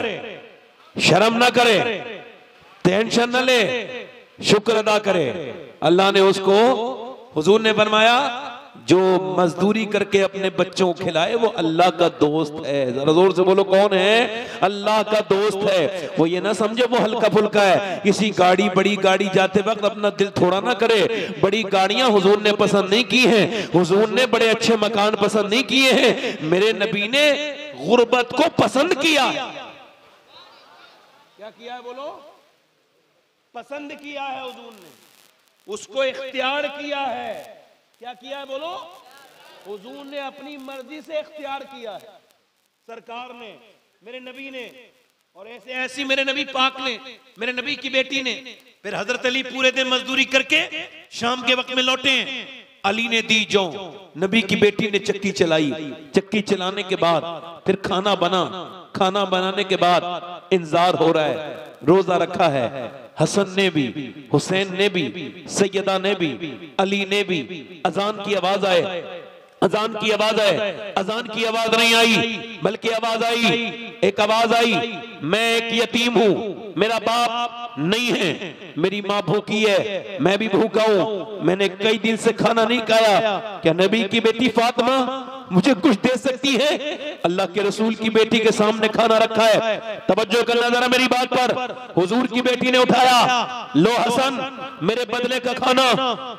शर्म ना करे, टेंशन ना ले, शुक्र अदा करे। अल्लाह ने उसको, हुजूर ने फरमाया जो मजदूरी करके अपने बच्चों को खिलाए वो अल्लाह का दोस्त है। जरा जोर से बोलो कौन है? अल्लाह का दोस्त है। वो ये ना समझे वो हल्का फुल्का है, किसी गाड़ी बड़ी गाड़ी जाते वक्त अपना दिल थोड़ा ना करे। बड़ी गाड़ियां हुजूर ने पसंद नहीं की हैं, हुजूर ने बड़े अच्छे मकान पसंद नहीं किए हैं, मेरे नबी ने गुर्बत को पसंद किया। क्या किया है? बोलो, पसंद किया है हुजूर ने, उसको इख्तियार किया है। क्या किया है? बोलो, हुजूर ने अपनी मर्जी से इख्तियार किया है, सरकार ने, मेरे नबी ने, और ऐसे ऐसी मेरे नबी पाक ने, मेरे नबी की बेटी ने। फिर हजरत अली पूरे दिन मजदूरी करके शाम के वक्त में लौटे हैं, अली ने दी जौ, नबी की बेटी ने चक्की चलाई, चक्की चलाने के बाद फिर खाना बना, खाना बनाने के बाद इंतजार हो रहा है, रोजा रखा है, हसन ने भी, हुसैन ने भी, सैयदा ने भी, अली ने भी। अजान की आवाज आए, अजान की आवाज आए, अजान की आवाज नहीं आई बल्कि आवाज आई, एक आवाज आई, मैं एक यतीम हूं, मेरा बाप नहीं है, मेरी माँ भूखी है, मैं भी भूखा हूं, मैंने कई दिन से खाना नहीं खाया, क्या नबी की बेटी फातिमा मुझे कुछ दे सकती है? अल्लाह के रसूल की बेटी के सामने खाना रखा है, तवज्जो करना जरा मेरी बात पर। हुजूर की बेटी ने उठाया, लो हसन मेरे बदले का खाना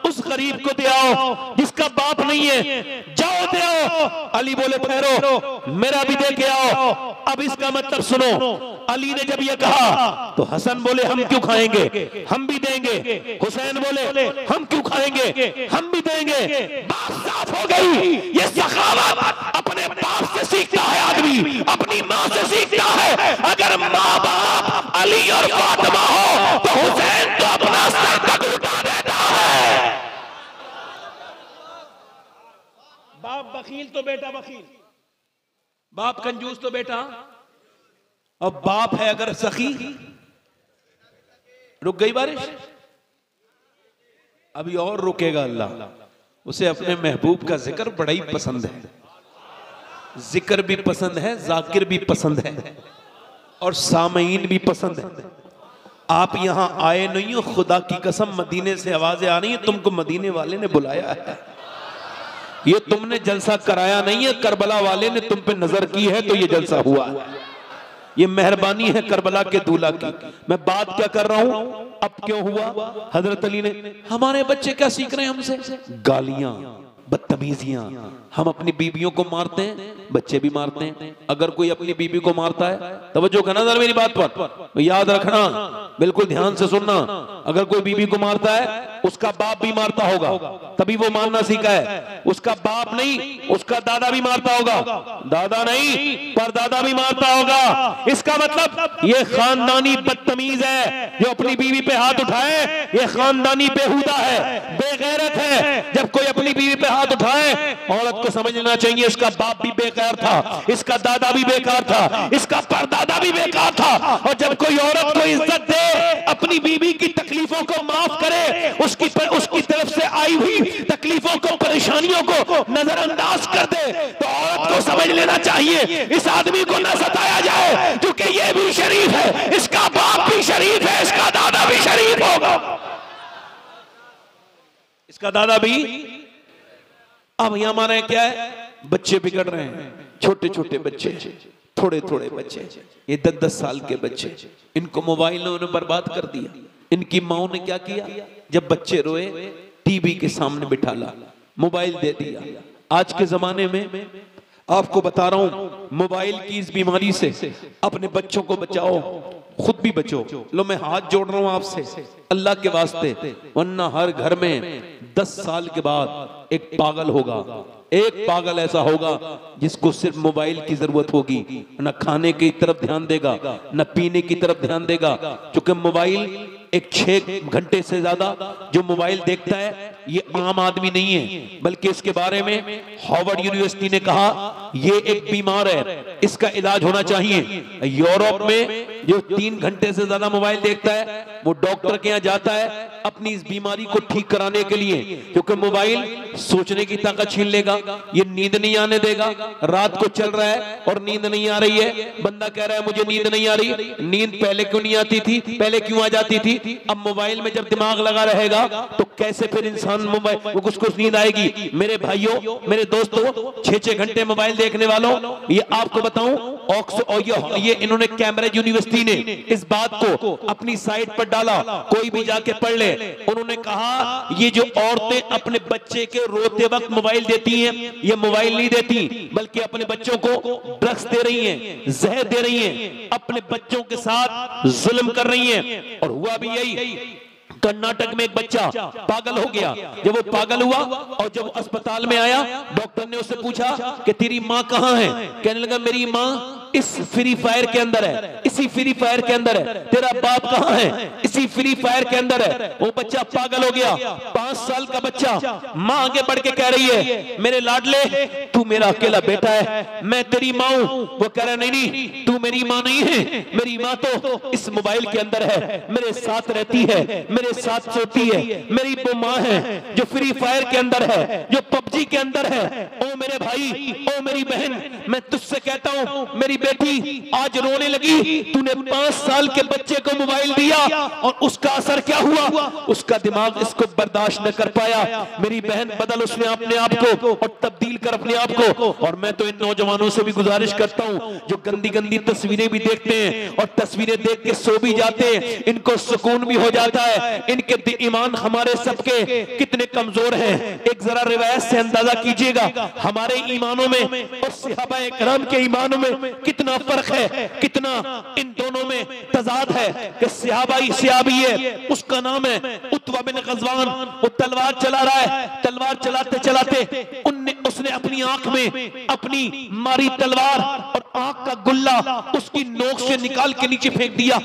उस गरीब को दे आओ जिसका बाप नहीं है, जाओ दे आओ। अली बोले ठहरो, मेरा भी दे के आओ। अब इसका मतलब सुनो, अली ने जब ये कहा तो हसन बोले हम क्यों खाएंगे, हम भी देंगे। हुसैन बोले हम क्यों खाएंगे, हम भी देंगे। बात साफ हो गई, ये सखावत अपने बाप से सीखता है आदमी, अपनी माँ से सीखता है। अगर माँ बाप अली और फातिमा हो तो हुसैन तो अपना सर तक उठा देता है। बाप बखील तो बेटा बखील, बाप कंजूस तो बेटा, और बाप है अगर सखी। रुक गई बारिश, अभी और रुकेगा अल्लाह। उसे अपने महबूब का जिक्र बड़ा ही पसंद है, जिक्र भी पसंद है, जाकिर भी पसंद है, और सामईन भी पसंद है। आप यहां आए नहीं हो, खुदा की कसम मदीने से आवाजें आ रही हैं, तुमको मदीने वाले ने बुलाया है। ये तुमने जलसा कराया नहीं है, करबला वाले ने तुम पे नजर की है तो ये जलसा हुआ है। ये मेहरबानी है करबला के दूल्हा की। मैं बात क्या कर रहा हूं, अब क्यों हुआ? हजरत अली ने, हमारे बच्चे क्या सीख रहे हैं हमसे? गालियां, बदतमीजियां। हम अपनी बीवियों को मारते हैं, बच्चे भी मारते हैं। अगर कोई अपनी बीवी को मारता है, तवज्जो करना जरा मेरी बात पर, याद रखना, बिल्कुल ध्यान से सुनना। अगर कोई बीवी को मारता है, उसका बाप भी मारता होगा, तभी वो मारना सीखा है। उसका बाप नहीं, उसका दादा भी मारता होगा, दादा नहीं पर दादा भी मारता होगा। इसका मतलब ये खानदानी बदतमीज है जो अपनी बीवी पे हाथ उठाए, ये खानदानी बेहुदा है, बेगैरत है। जब कोई अपनी बीवी पे हाथ उठाए, औरत को समझ लेना चाहिए इसका बाप भी बेकार था, इसका दादा भी बेकार था, इसका परदादा भी बेकार था। और जब कोई औरत को इज्जत दे, अपनी बीवी की तकलीफों को माफ करे, उसकी तरफ से आई हुई तकलीफों को, परेशानियों को नजरअंदाज कर दे, तो औरत को समझ लेना चाहिए इस आदमी को न सताया जाए, क्योंकि ये भी शरीफ है, इसका बाप भी शरीफ है, इसका दादा भी शरीफ होगा, इसका दादा भी। अब यहां हमारे क्या है, बच्चे बिगड़ रहे हैं, छोटे छोटे बच्चे, थोड़े थोड़े बच्चे, ये 10-10 साल के बच्चे, इनको मोबाइल ने बर्बाद कर दिया। इनकी माओ ने क्या किया, जब बच्चे रोए टीवी के सामने बिठाला, मोबाइल दे दिया। आज के जमाने में आपको बता रहा हूं, मोबाइल की इस बीमारी से अपने बच्चों को बचाओ, खुद भी बचो। लो मैं हाथ जोड़ रहा हूं आपसे अल्लाह के वास्ते, वरना हर घर में 10 साल के बाद एक पागल होगा, एक पागल ऐसा होगा जिसको सिर्फ मोबाइल की जरूरत होगी, न खाने की तरफ ध्यान देगा, न पीने की तरफ ध्यान देगा। क्योंकि मोबाइल एक 6 घंटे से ज्यादा जो मोबाइल देखता है ये आम आदमी नहीं है, बल्कि इसके बारे में हार्वर्ड यूनिवर्सिटी ने कहा ये एक बीमार है, इसका इलाज होना चाहिए। यूरोप में जो 3 घंटे से ज्यादा मोबाइल देखता है वो डॉक्टर के यहाँ जाता है अपनी इस बीमारी को ठीक कराने के लिए, क्योंकि मोबाइल सोचने की ताकत छीन लेगा, ये नींद नहीं आने देगा। रात को चल रहा है और नींद नहीं आ रही है, बंदा कह रहा है मुझे नींद नहीं आ रही, नींद पहले क्यों नहीं आती थी, पहले क्यों आ जाती थी? अब मोबाइल में जब दिमाग लगा रहेगा तो कैसे फिर इंसान मोबाइल उसको नींद आएगी? मेरे भाइयों, मेरे दोस्तों, 6-6 घंटे मोबाइल देखने वालों, ये आपको बताऊं, और ये इन्होंने कैम्ब्रिज यूनिवर्सिटी ने इस बात को अपनी साइट पर डाला, कोई भी जाके पढ़ ले। उन्होंने कहा ये जो औरतें अपने बच्चे के रोते वक्त मोबाइल देती हैं, ये मोबाइल नहीं देती बल्कि अपने बच्चों को ड्रग्स दे रही हैं, जहर दे रही हैं, अपने बच्चों के साथ जुल्म कर रही हैं। और हुआ भी यही, कर्नाटक में एक बच्चा पागल हो गया। जब वो पागल हुआ और जब अस्पताल में आया, डॉक्टर ने उससे पूछा कि तेरी माँ कहाँ है? कहने लगा मेरी माँ इस फ्री फायर के अंदर है, इसी फ्री फायर के अंदर है। तेरा बाप कहाँ है? इसी फ्री फायर के अंदर है। वो बच्चा पागल हो गया, 5 साल का बच्चा। माँ आगे बढ़ के कह रही है, मेरे लाडले तू मेरा अकेला बेटा है, मैं तेरी माँ हूं। वो कह रहा नहीं नहीं, तू मेरी माँ नहीं है, मेरी माँ तो इस मोबाइल के अंदर है, मेरे साथ रहती है, मेरे साथ सोती है, मेरी वो माँ है जो फ्री फायर के अंदर है, जो पबजी के अंदर है। ओ मेरे भाई, ओ मेरी बहन, मैं तुझसे कहता हूं मेरी बेटी आज रोने लगी। तूने 5 साल के बच्चे को मोबाइल दिया और उसका असर क्या हुआ? उसका दिमाग इसको बर्दाश्त न कर पाया। मेरी बहन बदल उसने अपने आप को और तब्दील कर अपने आप को। और मैं तो इन नौजवानों से भी गुजारिश करता हूं जो गंदी गंदी तस्वीरें भी देखते हैं और तस्वीरें देख के सो भी जाते हैं, इनको सुकून भी हो जाता है। इनके ईमान हमारे सबके कितने कमजोर हैं, एक जरा रिवायत से अंदाजा कीजिएगा हमारे ईमानों में और सहाबाए किराम के ईमानों में कितना फर्क है, कितना इन दोनों में तजाद है। कि सहाबी है, उसका नाम है उत्वा बिन गज़वान। वो तलवार चला रहा है, तलवार चलाते चलाते उसने अपनी आंख में अपनी मारी तलवार और आंख का गुल्ला उसकी नोक से निकाल के नीचे फेंक दिया।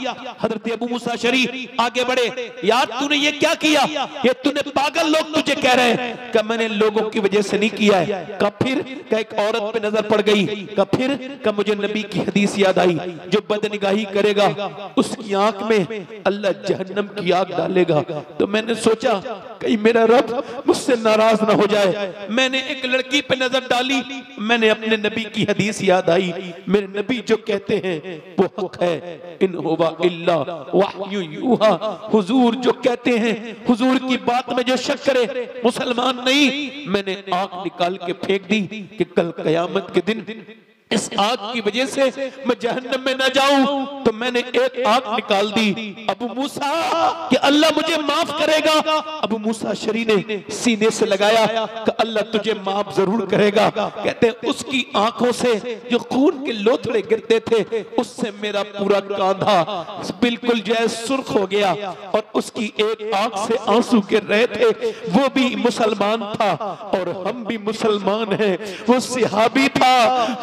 हजरत अबू मूसा अशअरी आगे बढ़े, यार तूने ये क्या किया? ये तूने पागल लोग तुझे कह रहे हैं। कि मैंने लोगों की वजह से नहीं किया है। का फिर का एक औरत पे नजर पड़ गई। का फिर का मुझे नबी की हदीस याद आई, जो बदनिगाही करेगा उसकी आंख में अल्लाह जहन्नम की आग डालेगा। तो मैंने सोचा कहीं मेरा रब मुझसे नाराज ना हो जाए। मैंने एक लड़की पे नजर डाली, मैंने अपने नबी की हदीस याद आई। मेरे नबी जो कहते हैं वो हक है, इन हुवा इल्ला वहयु यूहा। हुजूर जो कहते हैं, हुजूर की बात में जो शक करे मुसलमान नहीं। मैंने आंख निकाल के फेंक दी कि कल कयामत के दिन इस आग की वजह से मैं जहन्नम में न जाऊं। तो मैंने एक आग निकाल दी। अबू मूसा कि अल्लाह मुझे माफ करेगा। अबू मूसा अशअरी ने सीने से लगाया कि अल्लाह तुझे माफ जरूर करेगा। कहते उसकी आंखों से जो खून के लोथड़े गिरते थे उससे मेरा पूरा कांधा बिल्कुल जो है सुर्ख हो गया और उसकी एक आंख से आंसू गिर रहे थे। वो भी मुसलमान था और हम भी मुसलमान हैं। वो सहाबी था।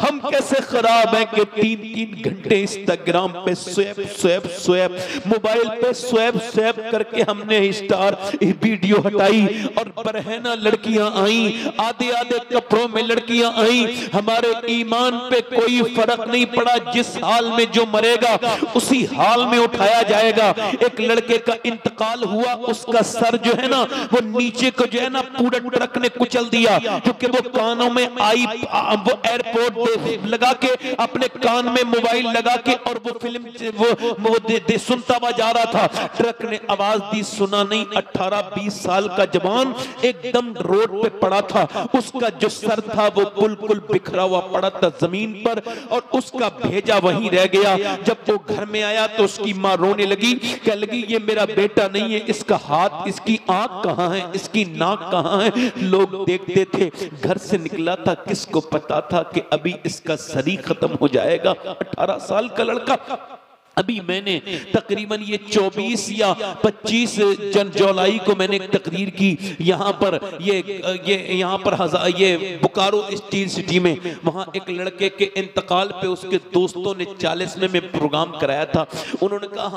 हम कैसे खराब है कि 3-3 घंटे इंस्टाग्राम पे स्वैप मोबाइल पे स्वैप करके हमने स्टार वीडियो हटाई और बरहना लड़कियां आई, आधे आधे कपड़ों में लड़कियां आई। हमारे ईमान पे कोई फर्क नहीं पड़ा। जिस हाल में जो मरेगा उसी हाल में उठाया जाएगा। एक लड़के का इंतकाल हुआ, उसका सर जो है ना वो नीचे को जो है ना पूरा ट्रक ने कुचल दिया, क्योंकि वो कानों में आई, वो एयरपोर्ट लगा के अपने कान में मोबाइल लगा के और वो फिल्म वो सुनता हुआ जा रहा था। ट्रक ने आवाज दी, सुना नहीं। 18-20 साल का जवान एकदम रोड पे पड़ा था। उसका जो सर था वो बिल्कुल बिखरा हुआ पड़ा था जमीन पर और उसका भेजा वहीं रह गया। जब वो घर में आया तो उसकी माँ रोने लगी, कह लगी ये मेरा बेटा नहीं है, इसका हाथ, इसकी आंख कहाँ है, इसकी नाक कहाँ है। लोग देखते थे। घर से निकला था, किसको पता था कि अभी इसका शरीर खत्म हो जाएगा। 18 साल का लड़का। अभी मैंने तकरीबन ये 24 या 25 जुलाई को मैंने एक तकरीर की यहाँ पर यहाँ पर ये बोकारो स्टील सिटी में। वहाँ एक लड़के के इंतकाल पे उसके दोस्तों ने 40वें में प्रोग्राम कराया था। उन्होंने कहा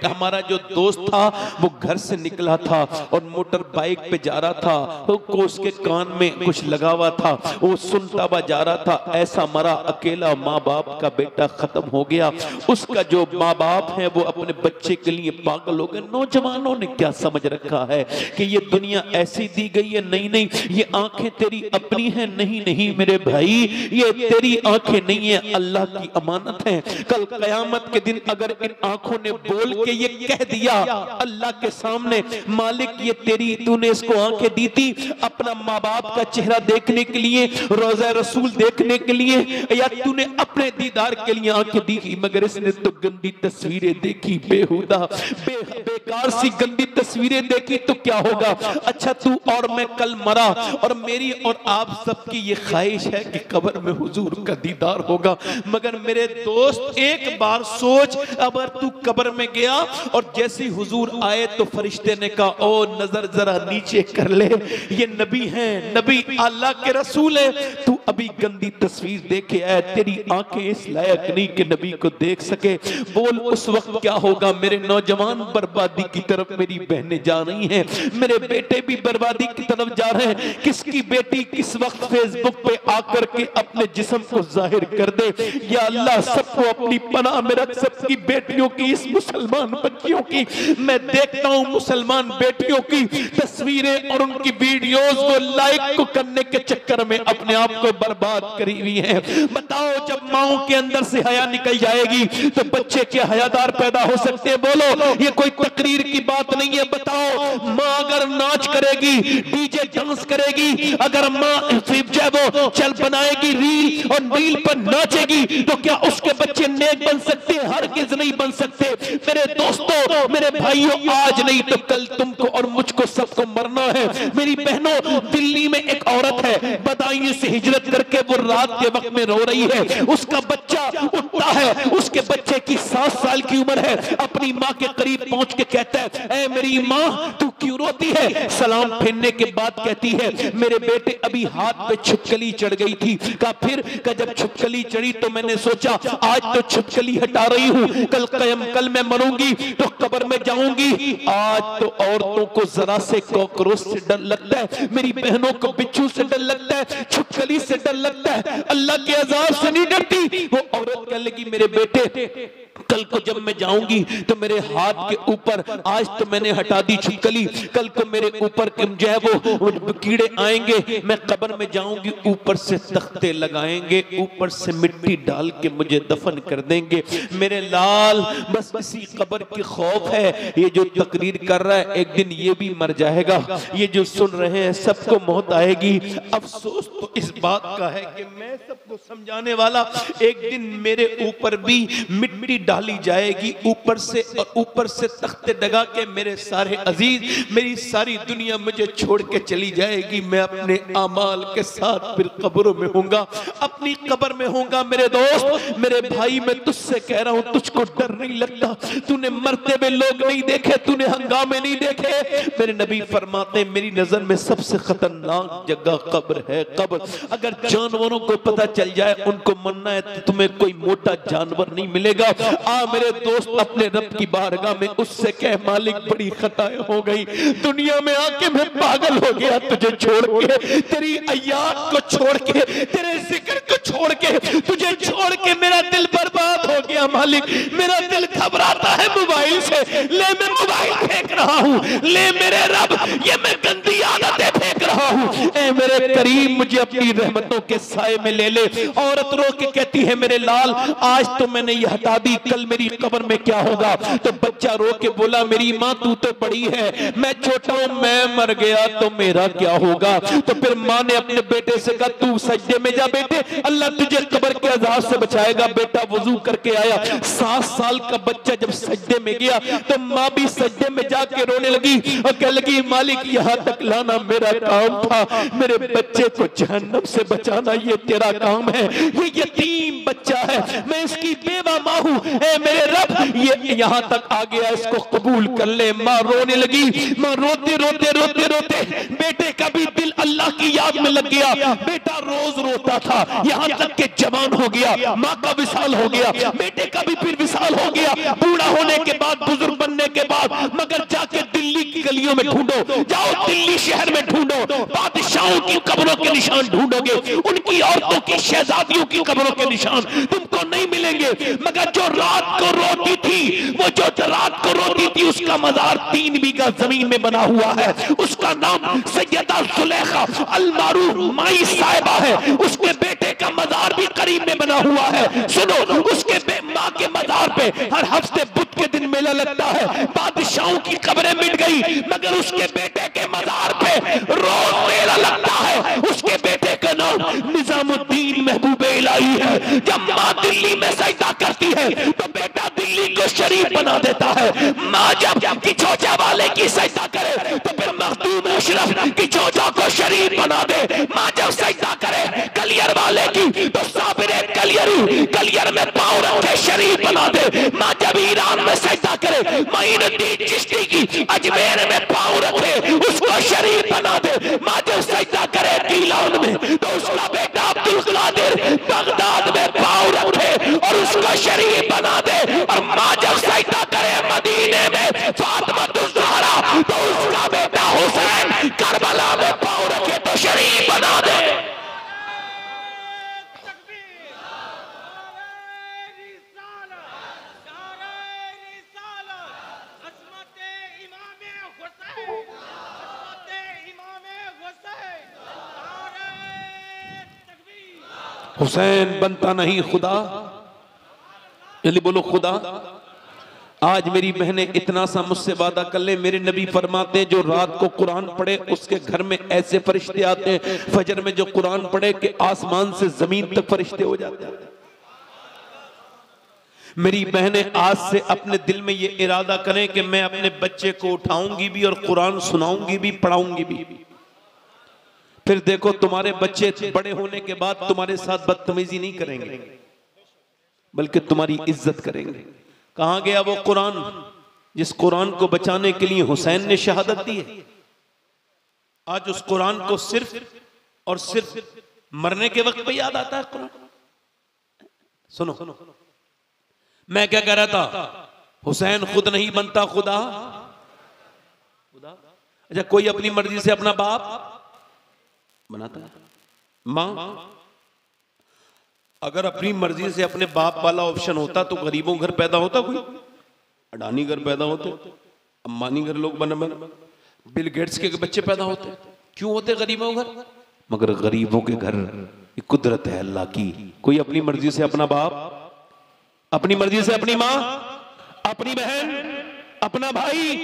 हमारा जो दोस्त था वो घर से निकला था और मोटर बाइक पे जा रहा था, को उसके कान में कुछ लगा हुआ था, वो सुनता हुआ जा रहा था। ऐसा मरा अकेला, माँ बाप का बेटा खत्म हो गया। उसका जो माँ बाप है वो अपने बच्चे के लिए पागल हो गए। नौजवानों ने क्या समझ रखा है कि ये दुनिया ऐसी दी गई है। नहीं, ये आंखें तेरी अपनी है। नहीं मेरे भाई, ये तेरी आंखें नहीं है, अल्लाह की अमानत है। कल कयामत के दिन अगर इन आंखों ने बोल के ये कह दिया अल्लाह के सामने, मालिक ये तेरी, तूने इसको आंखें दी थी अपना माँ बाप का चेहरा देखने के लिए, रोज़ा रसूल देखने के लिए, या तूने अपने दीदार के लिए आंखें दी, मगर इसने तो गंदी तस्वीरें देखी, बेहुदा बेकार सी गंदी तस्वीरें देखी तो क्या होगा। अच्छा तू और मैं कल मरा और मेरी और आप सबकी ये ख्वाहिश है कि कब्र में हुजूर का दीदार होगा, मगर मेरे दोस्त एक बार सोच, अगर तू कब्र में गया और जैसी हुजूर आए तो फरिश्ते ने कहा ओ नजर जरा नीचे कर ले, ये नबी हैं, नबी अल्लाह के रसूल है, तू अभी गंदी तस्वीर देखे आया, तेरी आंखें इस लायक नहीं कि नबी को देख सके, बोल उस वक्त क्या होगा। मेरे नौजवान बर्बादी की तरफ मेरी बहनें जा रही हैं, मेरे बेटे भी बर्बादी की तरफ जा रहे हैं। किसकी बेटी किस वक्त फेसबुक पे आकर के अपने जिस्म को जाहिर कर दे, या अल्लाह सबको अपनी पनाह में रख, सबकी बेटियों की, इस मुसलमान बच्चियों की, मैं देखता हूं मुसलमान बेटियों की तस्वीरें और उनकी वीडियोस को लाइक को करने के चक्कर में अपने आप को बर्बाद करी हुई है। बताओ जब माओ के अंदर से हया निकल जाएगी तो बच्चे के हयादार पैदा हो सकते हैं? बोलो, ये कोई तकरीर की बात नहीं है। बताओ माँ अगर नाच करेगी, डीजे डांस करेगी, अगर माँ वो चल बनाएगी रील और रील पर नाचेगी तो क्या उसके बच्चे नेक बन सकते हैं? हरगिज़ नहीं बन सकते। मेरे दोस्तों, मेरे भाइयों, आज नहीं तो कल तुमको और मुझको सबको मरना है। मेरी बहनों, दिल्ली में एक औरत है, बदायूं से हिजरत करके वो रात के वक्त में रो रही है, उसका बच्चा उठता है, उसके बच्चे की 7 साल की उम्र है, अपनी माँ के करीब पहुंच के कहता है ऐ मेरी माँ तू क्यों रोती है? सलाम फेरने के बाद कहती है मेरे बेटे अभी हाथ पे छिपकली चढ़ गई थी। कहा फिर? का जब छिपकली चढ़ी तो मैंने सोचा आज तो छिपकली हटा रही हूँ, कल मैं मरूंगी तो कब्र में जाऊंगी। आज तो औरतों को जरा से कॉकरोच से डर लगता है, मेरी बहनों को बिच्छू से डर लगता है, छिपकली से डर लगता है, अल्लाह के अज़ाब से नहीं डरती। वो औरत कहने लगी मेरे बेटे कल को जब मैं जाऊंगी तो मेरे हाथ के ऊपर, आज तो मैंने हटा दी छिपकली, कल को मेरे ऊपर जो है वो कीड़े आएंगे, मैं कब्र में जाऊंगी, ऊपर से तख्ते लगाएंगे, ऊपर से मिट्टी डाल के मुझे दफन कर देंगे। मेरे लाल बस इसी कब्र की खौफ है। ये जो तकरीर कर रहा है एक दिन ये भी मर जाएगा, ये जो सुन रहे हैं सबको मौत आएगी। अफसोस तो इस बात का है कि मैं सबको समझाने वाला, एक दिन मेरे ऊपर भी मिट्टी डाली जाएगी ऊपर से तख्ते डगा के, मेरे सारे अजीज, मेरी सारी दुनिया मुझे छोड़ के चली जाएगी। मैं अपने आमाल के साथ फिर कब्रों में होऊंगा, अपनी कब्र में होऊंगा। मेरे दोस्त, मेरे भाई, मैं तुझसे कह रहा हूं, तुझको डर नहीं लगता? तूने मरते हुए लोग नहीं देखे, तूने हंगामे नहीं देखे? मेरे नबी फरमाते मेरी नजर में सबसे खतरनाक जगह कब्र है, कब्र। अगर जानवरों को पता चल जाए उनको मरना है तो तुम्हें कोई मोटा जानवर नहीं मिलेगा। मेरे दोस्त, अपने रब की बारगाह में उससे कह मालिक बड़ी खताएं हो गई, दुनिया में आके मैं पागल हो गया, तुझे छोड़ के, तेरी अय्याद को छोड़ के, तेरे जिक्र को छोड़ के, तुझे छोड़ के मेरा दिल बर्बाद हो गया मालिक। मेरा दिल घबराता है मोबाइल से, ले मैं मोबाइल फेंक रहा हूँ, ले मेरे रब ये मैं गंदी आदतें फेंक रहा हूँ। ऐ मेरे करीम मुझे अपनी रहमतों के साए में ले ले। औरत रो के कहती है मेरे लाल आज तो मैंने ये हटा दी, कल मेरी कब्र में क्या होगा? तो बच्चा रो के बोला मेरी माँ तू तो बड़ी है, मैं छोटा हूं, मैं मर गया तो मेरा क्या होगा? तो फिर माँ ने अपने बेटे से कहा तू सजदे में जा बेटे, अल्लाह तुझे कब्र के अज़ाब से बचाएगा। बेटा वजू करके आया, 7 साल का बच्चा जब सजदे में गया तो माँ भी सजदे में जाके रोने लगी और कहने लगी मालिक यहाँ तक लाना मेरा काम था, मेरे बच्चे को जहन्नम से बचाना ये तेरा काम है। ये यतीम बच्चा है, मैं इसकी बेवा माँ हूँ, मेरे रब ये यहाँ तक आ गया, इसको कबूल कर ले। माँ रोने लगी, माँ रोते रोते रोते रोते बेटे का भी दिल अल्लाह की याद में लग गया। बेटा रोज रोता था, यहाँ तक के जवान हो गया, माँ का विसाल हो गया, बेटे का भी फिर विसाल हो गया, बूढ़ा होने के बाद, बुजुर्ग बनने के बाद। मगर जाके दिल्ली की गलियों में ढूंढो, जाओ दिल्ली शहर में ढूंढो, बादशाहों की कब्रों के निशान ढूंढोगे, उनकी औरतों की, शहजादियों की कब्रों के निशान तुमको नहीं मिलेंगे। मगर जो रात को रोती थी, वो जो रात को रोती थी उसका मजार 3 बीघा जमीन में बना हुआ है, उसका नाम सैयदा जुलेखा अल मारूफ माई साहिबा है, उसके बेटे का मजार भी करीब में बना हुआ है। सुनो, उसके माँ के मजार पे हर हफ्ते बुध के दिन मेला लगता है। बादशाहों की कब्रें मिट गई मगर उसके बेटे के मजार पे रोज मेला लगता है। उसके बेटे का नाम निजामुद्दीन महबूब इलाही है। जब माँ दिल्ली में सजदा करती है तो बेटा दिल्ली बिल्ली को शरीफ बना देता है। माँ जब की चोचा वाले की सजदा करे तो फिर मखदूम अशरफ की चोचा को शरीफ बना दे। माँ जब सजदा करे कलियर वाले की तो साबिरे कलियर में पाँव रखे शरीफ बना दे। माँ जब ईरान में सजदा करे मोइनुद्दीन चिश्ती की अजमेर में पाँव रखे उसको शरीफ बना दे। माँ जब सजदा करे गीलान में तो उसका बेटा अब्दुल कादिर बगदाद में पाँव रखे और उसको शरीफ बना दे। और माँ जब सजदा करे मदीने में फातिमा ज़हरा तो उसका बेटा हुसैन करबला में पाँव रखे तो शरीफ बना दे। हुसैन बनता नहीं खुदा, जल्दी बोलो खुदा। आज मेरी बहनें इतना सा मुझसे वादा कर ले, मेरे नबी फरमाते हैं जो रात को कुरान पढ़े उसके घर में ऐसे फरिश्ते आते हैं फजर में जो कुरान पढ़े कि आसमान से जमीन तक फरिश्ते हो जाते हैं। मेरी बहनें आज से अपने दिल में ये इरादा करें कि मैं अपने बच्चे को उठाऊंगी भी और कुरान सुनाऊंगी भी, पढ़ाऊंगी भी। फिर देखो तुम्हारे बच्चे बड़े होने के बाद तुम्हारे साथ बदतमीजी नहीं करेंगे बल्कि तुम्हारी इज्जत करेंगे। कहां गया वो कुरान जिस कुरान को बचाने के लिए हुसैन ने शहादत दी है? आज उस कुरान को सिर्फ और सिर्फ मरने के वक्त पे याद आता है कुरान। सुनो मैं क्या कह रहा था, हुसैन खुद नहीं बनता खुदा। अच्छा कोई अपनी मर्जी से अपना बाप बनाता है? मां अगर अपनी मर्जी से अपने बाप वाला ऑप्शन होता तो गरीबों घर पैदा होता, कोई अडानी घर पैदा होते, अंबानी घर लोग बन बिल गेट्स के बच्चे पैदा होते। क्यों होते गरीबों घर? मगर गरीबों के घर कुदरत है अल्लाह की। कोई अपनी मर्जी से अपना बाप, अपनी मर्जी से अपनी माँ, अपनी बहन, अपना भाई।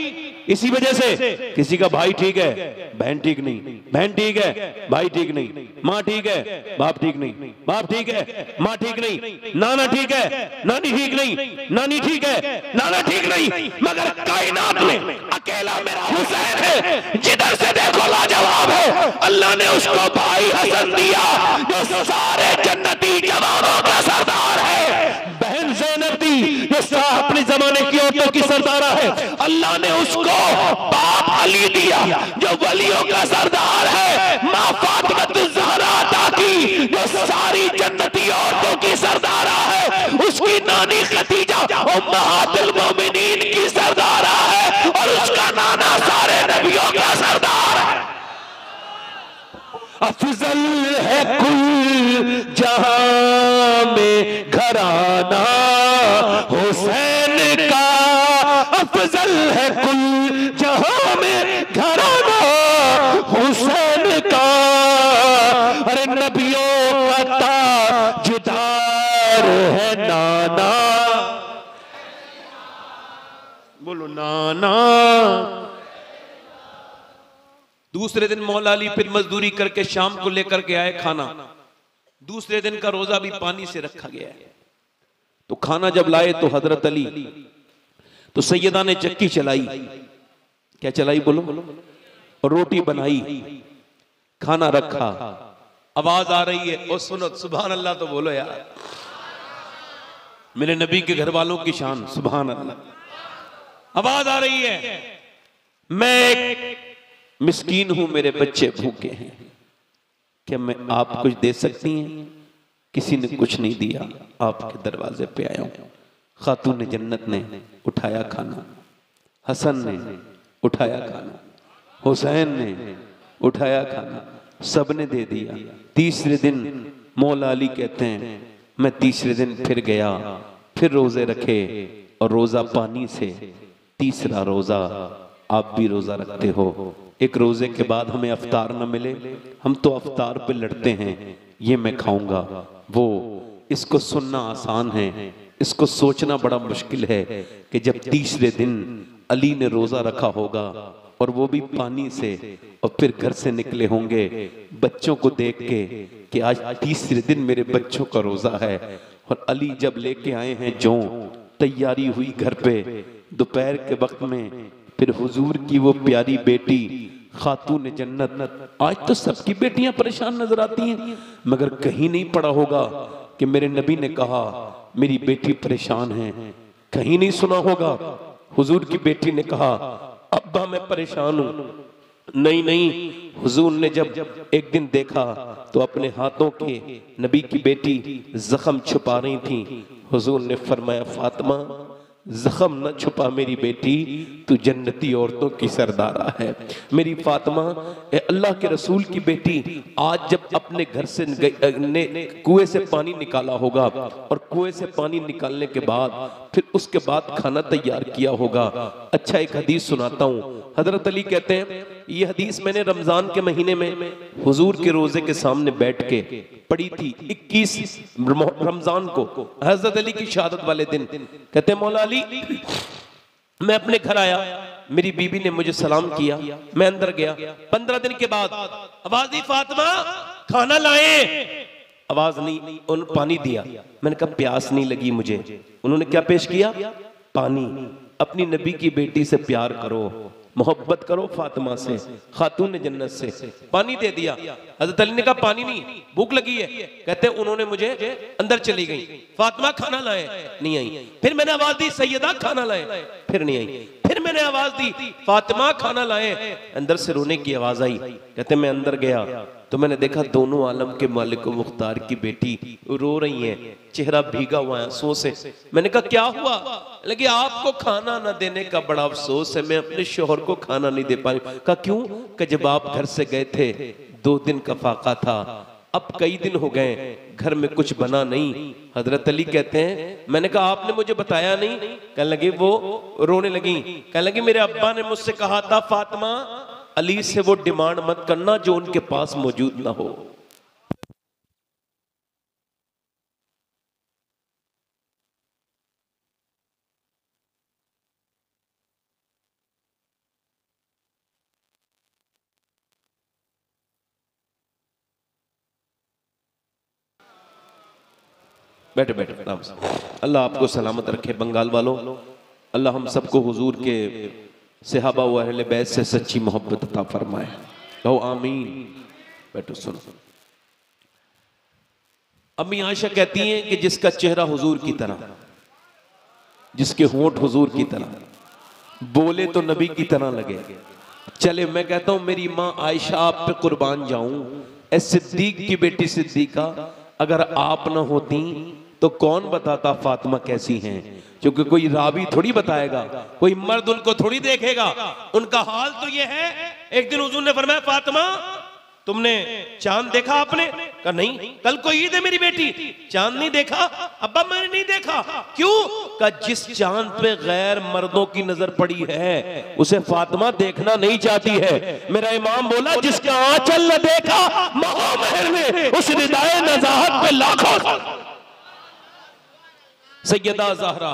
इसी वजह से किसी का भाई ठीक है बहन ठीक नहीं, बहन ठीक है भाई ठीक नहीं, माँ ठीक है बाप ठीक नहीं, बाप ठीक है माँ ठीक नहीं, नाना ठीक है नानी ठीक नहीं, नानी ठीक है नाना ठीक नहीं। मगर कायनात में अकेला मेरा हुसैन है, जिधर से देखो लाजवाब है। अल्लाह ने उसको भाई हसन दिया जो सारे जन्नती जवानों का सरदार है। बहन ज़ैनब दी जो अपने जमाने की औरतों की सरदारा है। अल्लाह ने उसको बाप अली दिया जो वलियों का सरदार है। माँ फातिमा ज़हरा अता की जो सारी जन्नती औरतों की सरदारा है। उसकी नानी खदीजा उम्महातुल मोमिनीन की सरदारा है और उसका नाना सारे नबियों का सरदार है। अफजल है कुल जहां में घराना हुसैन का, अफजल है कुल जहां में घराना हुसैन का। अरे नबियों का ताजदार है नाना, बोलो नाना। दूसरे दिन मौला अली फिर मजदूरी करके शाम को लेकर के आए खाना। दूसरे दिन का रोजा भी पानी से रखा गया है। तो खाना जब लाए तो हजरत अली तो सैयदा ने चक्की चलाई, क्या चलाई बोलो, और रोटी बनाई, खाना रखा। आवाज आ रही है, ओ सुनो सुभान अल्लाह तो बोलो यार, मेरे नबी के घर वालों की शान, सुभान अल्लाह। आवाज आ रही है, मैं मिस्कीन हूं, मेरे बच्चे भूखे हैं, क्या मैं आप कुछ दे सकती हैं? किसी ने कुछ नहीं दिया, आपके दरवाजे पे आया हूं। खातून जन्नत ने उठाया खाना, हसन ने उठाया खाना, हुसैन ने उठाया खाना, सबने दे दिया। तीसरे दिन मौला अली कहते हैं मैं तीसरे दिन फिर गया, फिर रोजे रखे और रोजा पानी से। तीसरा रोजा आप भी रोजा रखते हो, एक रोजे के बाद हमें अफ्तार न मिले, हम तो अफ्तार पे लड़ते हैं, ये मैं खाऊंगा वो। इसको सुनना आसान है, इसको सोचना बड़ा मुश्किल है कि जब तीसरे दिन अली ने रोजा रखा होगा और वो भी पानी से, और फिर घर से निकले होंगे बच्चों को देख के कि आज तीसरे दिन मेरे बच्चों का रोजा है। और अली जब लेके आए हैं जौ, तैयारी हुई घर पे दोपहर के वक्त में, फिर हुजूर की वो प्यारी बेटी खातून जन्नत। आज तो सबकी बेटियां परेशान नजर आती हैं, मगर कहीं नहीं पड़ा होगा कि मेरे नबी ने कहा मेरी बेटी परेशान है। कहीं नहीं सुना होगा हुजूर की बेटी ने कहा अब्बा मैं परेशान हूं। नहीं नहीं, हुजूर ने जब एक दिन देखा तो अपने हाथों के नबी की बेटी जख्म छुपा रही थी। हुजूर ने फरमाया फातिमा जख्म न छुपा मेरी बेटी, तू जन्नती औरतों की सरदारा है। मेरी फातिमा, अल्लाह के रसूल की बेटी आज जब अपने घर से कुएं से पानी निकाला होगा और कुएं से पानी निकालने के बाद फिर उसके बाद खाना तैयार किया होगा। अच्छा एक हदीस सुनाता हूँ। हजरत अली कहते हैं ये हदीस मैंने रमजान के महीने में हुजूर के रोजे के सामने बैठ के पढ़ी थी 21 रमजान को, हजरत अली की शहादत वाले दिन। कहते हैं मौला अली मैं अपने घर आया, मेरी बीबी ने मुझे सलाम किया, मैं अंदर गया। 15 दिन के बाद आवाज दी फातिमा खाना लाए, आवाज नहीं। उन पानी दिया, मैंने कहा प्यास नहीं लगी मुझे। उन्होंने क्या पेश किया? पानी। अपनी नबी की बेटी से प्यार करो, मोहब्बत करो फातिमा से, खातून जन्नत से। पानी दे दिया। हजरत अली ने कहा पानी नहीं, भूख लगी है। कहते उन्होंने मुझे अंदर चली गई, फातिमा खाना लाए, नहीं आई। फिर मैंने आवाज दी सैयदा खाना लाए, फिर नहीं आई। फिर मैंने आवाज दी फातिमा खाना लाए, अंदर से रोने की आवाज आई। कहते मैं अंदर गया तो मैंने देखा दोनों आलम के मालिक मुख्तार की बेटी रो रही है, चेहरा भीगा हुआ है आंसुओं से। मैंने कहा क्या हुआ? लगे आपको खाना न देने का बड़ा अफसोस है, मैं अपने शोहर को खाना नहीं दे पाई। कहा क्यों? कि जब आप घर से गए थे 2 दिन का फाका था, अब कई दिन हो गए घर में कुछ बना नहीं। हजरत अली कहते हैं मैंने कहा आपने मुझे बताया नहीं। कहने लगे वो रोने लगी, कहने लगी मेरे अब्बा ने मुझसे कहा था फातिमा अली से वो डिमांड मत करना जो उनके पास मौजूद ना हो। बैठे बैठे आराम से। अल्लाह आपको सलामत रखे बंगाल वालों। अल्लाह हम सबको हुजूर के सहाबा व अहले बैत से सच्ची मोहब्बत अता फरमाए। कहो आमीन। बैठो सुनो। अम्मी आयशा कहती हैं कि जिसका चेहरा हुजूर की तरह, जिसके होंठ हुजूर की तरह, बोले तो नबी की तरह लगे, चले। मैं कहता हूं मेरी माँ आयशा आप पे कुर्बान जाऊं। ए सिद्दीक की बेटी सिद्दीका, अगर आप न होती तो कौन बताता फातिमा कैसी हैं? क्योंकि कोई रावी थोड़ी बताएगा, कोई मर्द उनको थोड़ी देखेगा। उनका हाल तो ये है। एक दिन हुजूर ने फरमाया फातिमा तुमने चांद देखा आपने? कहा नहीं, कल को ईद है मेरी बेटी, चांद नहीं देखा? अब्बा मैंने नहीं देखा। क्यों? कहा जिस चांद पे गैर मर्दों की नजर पड़ी है उसे फातिमा देखना नहीं चाहती है। मेरा इमाम बोला जिसका आंचल न देखा महर में उस रिदाए नज़ाहत पे लाखों। सैयदा ज़हरा।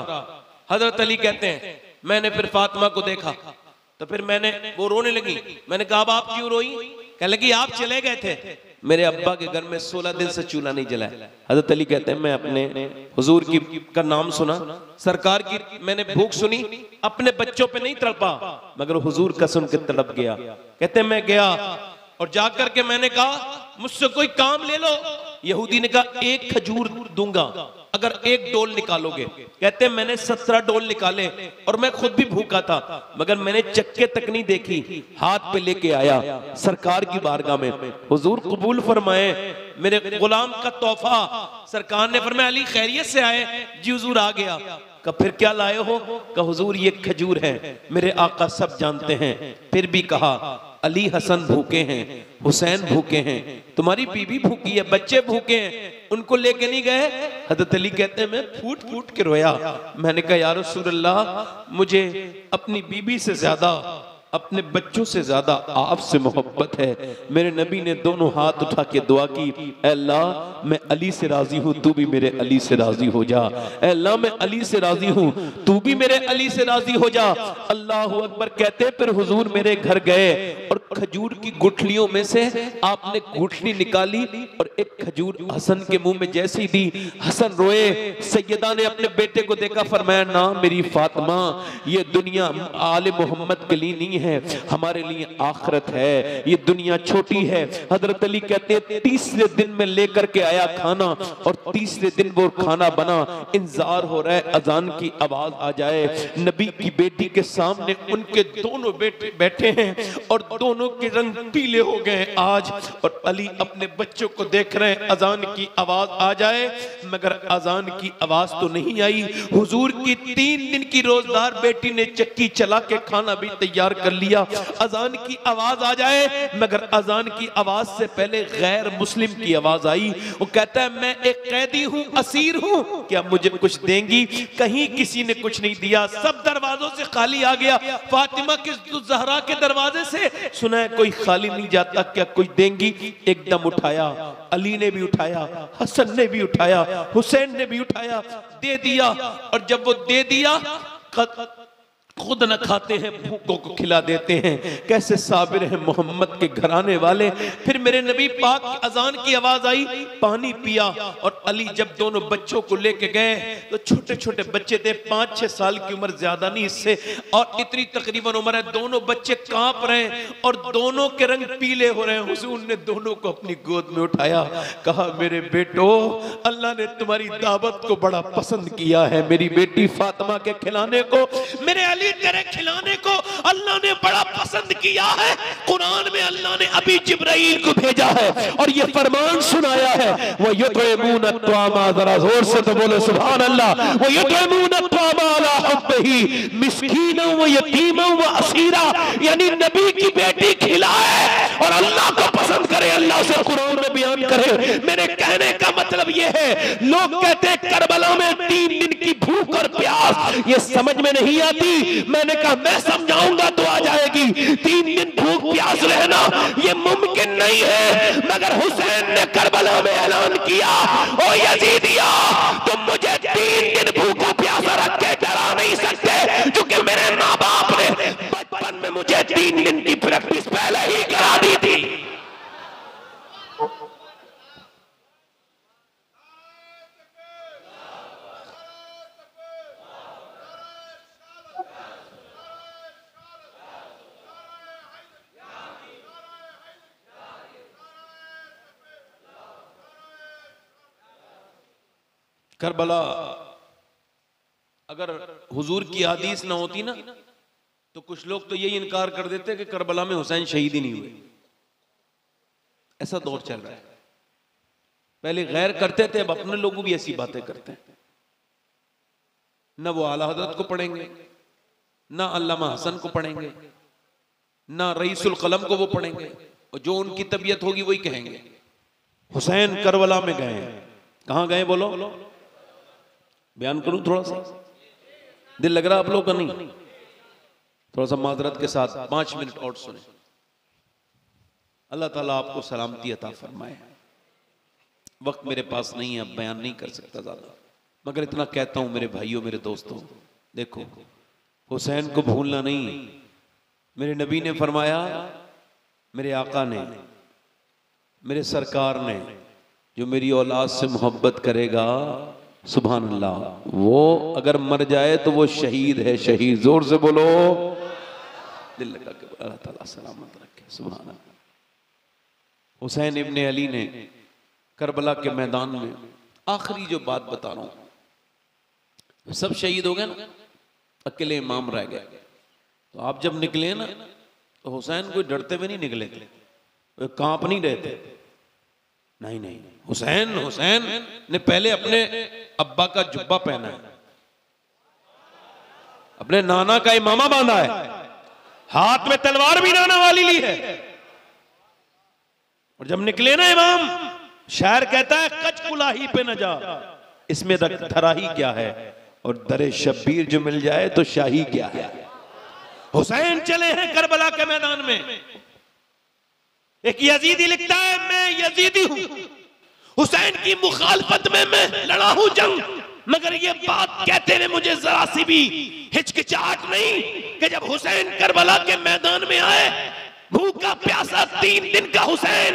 हजरत अली कहते हैं मैंने फिर फातिमा को देखा तो फिर मैंने, वो रोने लगी। मैंने कहा अब आप क्यों रोई? कहने लगी आप चले गए थे, मेरे अब्बा के घर में 16 दिन से चूल्हा नहीं जला। हजरत अली कहते हैं मैं अपने हुजूर की का नाम सुना, सरकार की मैंने भूख सुनी, अपने बच्चों पे नहीं तड़पा मगर हुजूर का सुन के तड़प गया। कहते मैं गया और जाकर के मैंने कहा मुझसे कोई काम ले लो। यहूदी ने कहा 1 खजूर दूंगा अगर 1 डोल निकालोगे। कहते मैंने 17 डोल निकाले और मैं खुद भी भूखा था मगर मैंने चक्के तक नहीं देखी, हाथ पे लेके आया सरकार की बारगाह में। हुजूर कबूल फरमाए मेरे गुलाम का तोहफा। सरकार ने फरमाया अली खैरियत से आए? जी हुजूर आ गया। कहा फिर क्या लाए हो? कहा हुजूर ये खजूर है, मेरे आका सब जानते हैं। फिर भी कहा अली हसन भूखे हैं, हुसैन भूखे हैं, तुम्हारी बीवी भूखी है, बच्चे भूखे हैं, उनको लेके नहीं गए? हजरत अली कहते हैं मैं फूट फूट के रोया। मैंने कहा या रसूल अल्लाह मुझे अपनी बीवी से ज्यादा, अपने बच्चों से ज्यादा आपसे मोहब्बत है। मेरे नबी ने दोनों हाथ उठा के दुआ की, ऐ अल्लाह मैं अली से राजी हूँ, तू भी मेरे अली से राजी हो जा। ऐ अल्लाह मैं अली से राजी हूँ, तू भी मेरे अली से राजी हो जा। अल्लाह अकबर कहते फिर हुजूर मेरे घर गए और खजूर की गुठलियों में से आपने गुठली निकाली और एक खजूर हसन के मुंह में जैसी दी, हसन रोए। सैयदा ने अपने बेटे को देखा, फरमाया ना मेरी फातिमा, ये दुनिया आले मोहम्मद के लिए नहीं है, हमारे लिए आखिरत है, ये दुनिया छोटी है। हजरत अली कहते हैं तीसरे दिन में लेकर के आया खाना और तीसरे दिन वो खाना बना, इंतजार हो रहा है अजान की आवाज आ जाए। नबी की बेटी के सामने उनके दोनों बेटे बैठे हैं और दोनों के रंग पीले हो गए आज, और अली अपने बच्चों को देख रहे हैं अजान की आवाज आ जाए, मगर अजान की आवाज तो नहीं आई। हुजूर की 3 दिन की रोजदार बेटी ने चक्की चला के खाना भी तैयार कर लिया, अजान की आवाज आ जाए, मगर अजान की आवाज से पहले गैर मुस्लिम की आवाज आई। वो कहता है मैं एक कैदी हूं, असीर हूं, क्या मुझे कुछ देंगी? कहीं किसी ने कुछ नहीं दिया, सब दरवाजों से खाली आ गया। फातिमा के ज़हरा के दरवाजे से सुना है कोई खाली नहीं जाता, क्या कुछ देंगी? एकदम उठाया, अली ने भी उठाया, हसन ने भी उठाया, हुसैन ने भी उठाया, दे दिया। और जब वो दे दिया, खुद न खाते हैं, भूखों को खिला देते हैं। कैसे साबिर हैं मोहम्मद के घराने वाले। फिर मेरे नबी पाक की अजान की आवाज आई, पानी पिया। और अली जब दोनों बच्चों को लेके गए तो छोटे छोटे बच्चे थे, 5-6 साल की उम्र, ज्यादा नहीं इससे, और इतनी तकरीबन उम्र है। दोनों बच्चे कांप रहे हैं और दोनों के रंग पीले हो रहे हैं। हुजूर ने दोनों को अपनी गोद में उठाया, कहा मेरे बेटो, अल्लाह ने तुम्हारी दावत को बड़ा पसंद किया है। मेरी बेटी फातिमा के खिलाने को, मेरे अली तेरे खिलाने को अल्लाह ने बड़ा पसंद किया है। कुरान में अल्लाह ने अभी जिब्राइल को भेजा है और ये फरमान सुनाया है, वो युतइमून अत्वामा, जरा जोर से तो बोलो सुभान अल्लाह, वो युतइमून अत्वामा अला हुब्बिही मिस्कीनन व यतीमन व असीरा, यानी नबी की बेटी खिलाए और अल्लाह को पसंद करे, अल्लाह से कुरान में बयान करे। मेरे कहने का मतलब ये है, लोग कहते हैं करबला में 3 दिन की भूख और प्यास, ये समझ में नहीं आती। मैंने कहा मैं समझाऊंगा तो आ जाएगी। 3 दिन भूख प्यास रहना ये मुमकिन नहीं है, मगर हुसैन ने करबला में ऐलान किया, ओ यजीदिया, तुम मुझे 3 दिन भूखा प्यासा रख के डरा नहीं सकते, क्योंकि मेरे माँ बाप ने बचपन में मुझे 3 दिन की प्रैक्टिस पहले ही करा दी थी। करबला, अगर हुजूर की हदीस ना होती ना, तो कुछ लोग तो यही इनकार कर देते कि करबला में हुसैन शहीद ही नहीं हुए। ऐसा दौर चल रहा है। पहले गैर करते थे, अब अपने लोग भी ऐसी बातें करते हैं। न वो आला हजरत को पढ़ेंगे, ना अल्लामा हसन को पढ़ेंगे, ना रईसुल कलम को वो पढ़ेंगे, और जो उनकी तबीयत होगी वही कहेंगे हुसैन करबला में गए। कहां गए बोलो? बयान करूं थोड़ा सा? दिल लग रहा आप लोग का? नहीं, थोड़ा सा माजरत के साथ 5 मिनट और सुने। अल्लाह ताला आपको सलामती अता फरमाए। वक्त मेरे पास नहीं है, अब बयान नहीं कर सकता ज्यादा, मगर इतना कहता हूं मेरे भाइयों, मेरे दोस्तों, देखो हुसैन को भूलना नहीं। मेरे नबी ने फरमाया, मेरे आका ने, मेरे सरकार ने, जो मेरी औलाद से मोहब्बत करेगा, सुभान अल्लाह, वो अगर मर जाए तो वो शहीद है, शहीद। जोर से बोलो, दिल लगा के अल्लाह ताला सलामत रखे, सुभान अल्लाह। हुसैन इब्ने अली ने करबला के मैदान में, आखिरी जो बात बता रहा हूं, सब शहीद हो गए ना, अकेले इमाम रह गए। तो आप जब निकले ना, तो हुसैन कोई डरते हुए नहीं निकले, कांप नहीं रहे थे। नहीं नहीं, हुसैन ने पहले अपने अब्बा का जुब्बा पहना है, अपने नाना का इमामा बांधा है, हाथ में तलवार भी नाना वाली ली है। और जब निकले ना इमाम, शायर कहता है कच कुलाही पे न जा, इसमें धरा ही क्या है, और दरे शब्बीर जो मिल जाए तो शाही क्या है। हुसैन चले हैं करबला के मैदान में। एक यजीदी लिखता है, मैं यजीदी हूं, हुसैन की मुखालफत में मैं लड़ा हूं जंग, मगर ये बात कहते हुए मुझे जरा सी भी हिचकिचाहट नहीं कि जब हुसैन करबला के मैदान में आए भूखा प्यासा 3 दिन का हुसैन,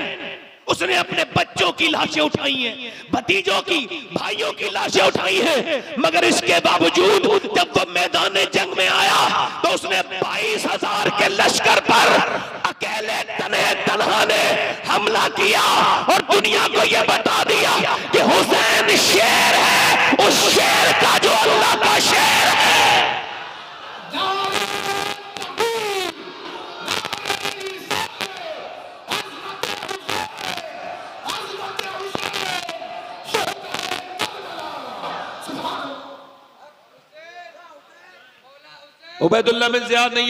उसने अपने बच्चों की लाशें उठाई हैं, भतीजों की, भाइयों की लाशें उठाई हैं, मगर इसके बावजूद जब वो मैदान जंग में आया तो उसने 22,000 के लश्कर पर अकेले तन्हा ने हमला किया और दुनिया को ये बता दिया कि हुसैन शेर है, उस शेर का जो अल्लाह का शेर है। उबैदुल्लाह बिन ज़ियाद ने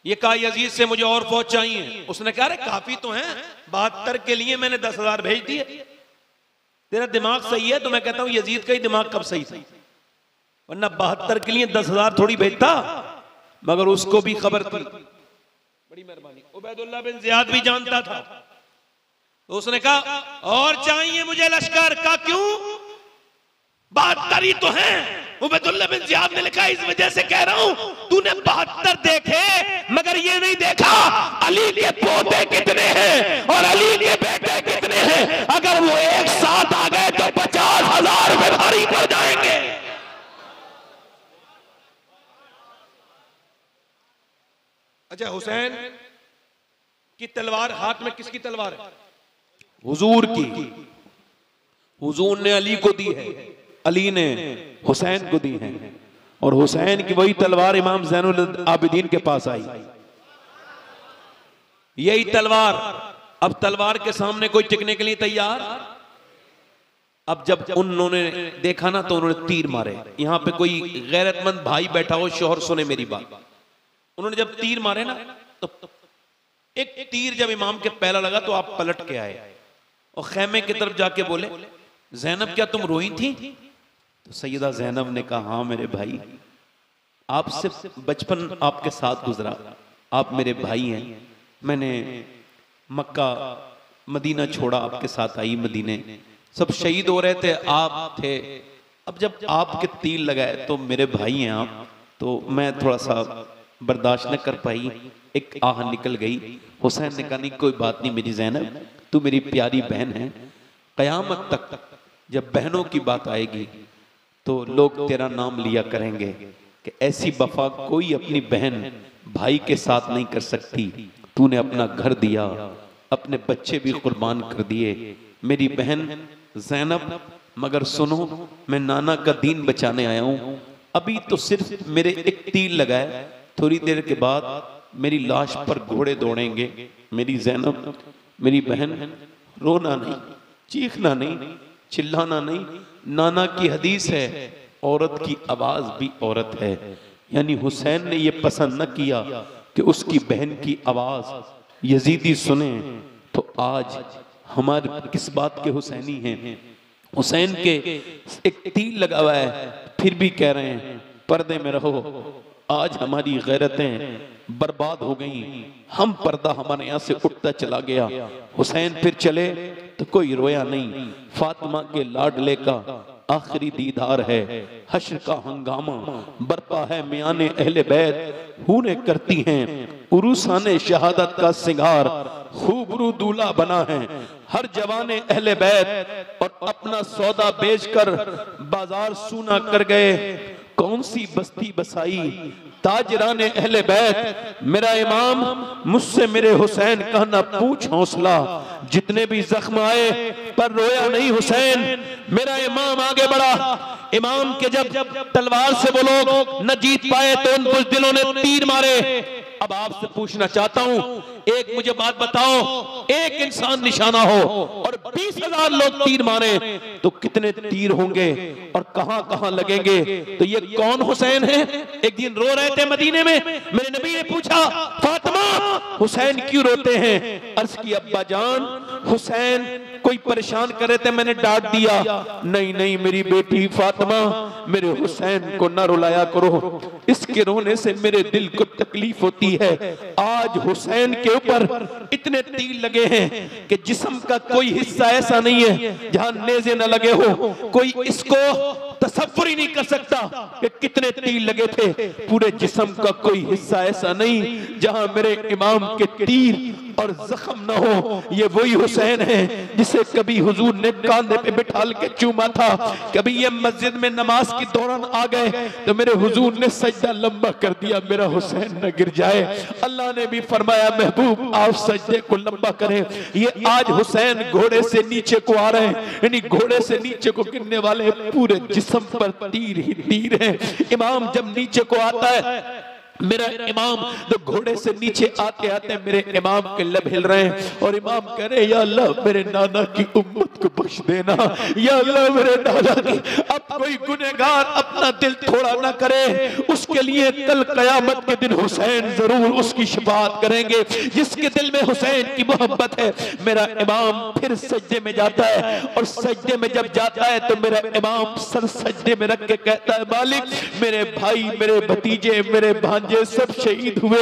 ये कहा यजीद से मुझे और फौज चाहिए। उसने कहा अरे काफी तो हैं, 72 के लिए मैंने 10,000 भेज दिए। तेरा दिमाग सही है तो मैं कहता हूं यजीद का ही दिमाग कब सही था, वरना 72 के लिए 10,000 थोड़ी भेजता, मगर उसको भी खबर थी। बड़ी मेहरबानी। उबैदुल्लाह बिन ज़ियाद भी जानता था, तो उसने कहा और चाहिए मुझे लश्कर का। क्यों? 72 ही तो हैं। उबैदुल्लाह बिन ज़ियाद ने लिखा इस वजह से कह रहा हूं, तूने 72 देखे मगर ये नहीं देखा अली के पोते कितने हैं और अली के बेटे कितने हैं। अगर वो एक साथ आ गए तो 50,000 में भारी पड़ जाएंगे। अच्छा, हुसैन की तलवार हाथ में किसकी तलवार है? हुजूर की। हुजूर ने अली को दी है, अली ने हुसैन को दी है, और हुसैन की वही तलवार इमाम ज़ैनुल आबिदीन के पास आई। यही तलवार, अब तलवार के सामने कोई टिकने के लिए तैयार। अब जब उन्होंने देखा ना तो उन्होंने तीर मारे। यहां पे कोई गैरतमंद भाई बैठा हो, शोहर सुने मेरी बात। उन्होंने जब तीर मारे ना तो एक तीर जब इमाम के पहला लगा तो आप पलट के आए और खैमे की तरफ जाके बोले ज़ैनब क्या तुम रोई थी? तो सैयदा ज़ैनब ने कहा हाँ मेरे भाई, आपसे बचपन आपके साथ गुजरा, आप मेरे भाई हैं। मैंने मक्का मदीना छोड़ा, आपके साथ आई मदीने, सब शहीद हो रहे थे, आप थे। अब जब आपके तीर लगाए तो मेरे भाई हैं आप, तो मैं थोड़ा सा बर्दाश्त न कर पाई, एक आह निकल गई। हुसैन ने कहा नहीं कोई बात नहीं मेरी ज़ैनब, तू मेरी प्यारी बहन है, क़यामत तक जब बहनों की बात आएगी तो लोग तेरा नाम लिया करेंगे कि ऐसी वफा कोई अपनी बहन भाई के साथ नहीं कर सकती। तूने अपना घर दिया, अपने बच्चे भी कुर्बान कर दिए मेरी बहन ज़ैनब। मगर सुनो, मैं नाना का दीन बचाने आया हूँ। अभी तो सिर्फ मेरे एक तीर लगाए, थोड़ी देर के बाद मेरी लाश पर घोड़े दौड़ेंगे। मेरी ज़ैनब, मेरी बहन, रोना नहीं, चीखना नहीं, चिल्लाना नहीं। नाना की हदीस है, औरत की आवाज भी औरत है। यानी हुसैन ने यह पसंद न किया कि उसकी बहन की आवाज यजीदी सुने। तो आज हमारे किस बात के हुसैनी हैं? हुसैन के एक तीर लगा हुआ है, फिर भी कह रहे हैं पर्दे में रहो। आज हमारी गैरतें बर्बाद हो गई, हम पर्दा हमारे यहाँ से उठता चला गया। हुसैन फिर चले तो कोई रोया नहीं। फातिमा के लाडले का आखिरी दीदार है, हश्र का हंगामा बरपा है, मियाने अहले बैत हूने करती हैं, उरूसाने शहादत का सिंगार खूबरू दूल्हा बना है। हर जवाने अहले बैत और अपना सौदा बेचकर बाजार सूना कर गए, कौन सी बस्ती बसाई ताजराने अहले बैत। मेरा इमाम मुझसे मेरे हुसैन का ना पूछ हौसला, जितने भी जख्म आए पर रोया नहीं हुसैन। मेरा इमाम आगे बढ़ा। इमाम के जब तलवार से वो लोग न जीत पाए तो उन बुज़दिलों ने तीर मारे। अब आपसे पूछना चाहता हूं, एक मुझे बात बताओ, एक इंसान निशाना हो और 20,000 लोग तीर मारे तो कितने तीर होंगे और कहां कहां लगेंगे? तो ये कौन हुसैन है? एक दिन रो रहे थे मदीने में, मेरे नबी ने पूछा फातिमा हुसैन क्यों रोते हैं? अर्ज की अब्बा जान हुसैन कोई परेशान कर रहे थे, मैंने डांट दिया। नहीं नहीं मेरी बेटी फातिमा, मेरे हुसैन को ना रुलाया करो, इसके रोने से मेरे दिल को तकलीफ होती है। आज हुसैन के ऊपर इतने तीर लगे हैं कि जिस्म का कोई हिस्सा ऐसा नहीं है जहां नेज़े न लगे हो। कोई इसको तसव्वुर ही नहीं कर सकता कि कितने तीर लगे थे। पूरे जिस्म का कोई हिस्सा ऐसा नहीं जहां मेरे इमाम के तीर और जख्म न हो। ये वही हुसैन है जिसे कभी हुजूर ने कांधे पे बिठाल के चूमा था। कभी ये मस्जिद में नमाज के दौरान आ गए तो मेरे हुजूर ने सजदा लंबा कर दिया, मेरा हुसैन न गिर जाए। अल्लाह ने भी फरमाया महबूब आप सजदे को लंबा करें। ये आज हुसैन घोड़े से नीचे को आ रहे हैं, यानी घोड़े से नीचे को गिरने वाले पूरे जिस्म पर तीर ही तीर है। इमाम जब नीचे को आता है, मेरा इमाम तो घोड़े से नीचे आते आते मेरे इमाम के लब हिल रहे हैं और इमाम कह रहे या अल्लाह मेरे नाना की उम्मत को बख्श देना, या अल्लाह मेरे नाना की अब कोई गुनहगार अपना दिल थोड़ा ना करे, उसके लिए कल कयामत के दिन हुसैन जरूर उसकी शफाअत करेंगे। जिसके दिल में हुसैन की मोहब्बत है, मेरा इमाम फिर सजदे में जाता है और सजदे में जब जाता है तो मेरा इमाम सर सजदे में रख के कहता है मालिक मेरे भाई, मेरे भतीजे, मेरे भांजे सब शहीद हुए,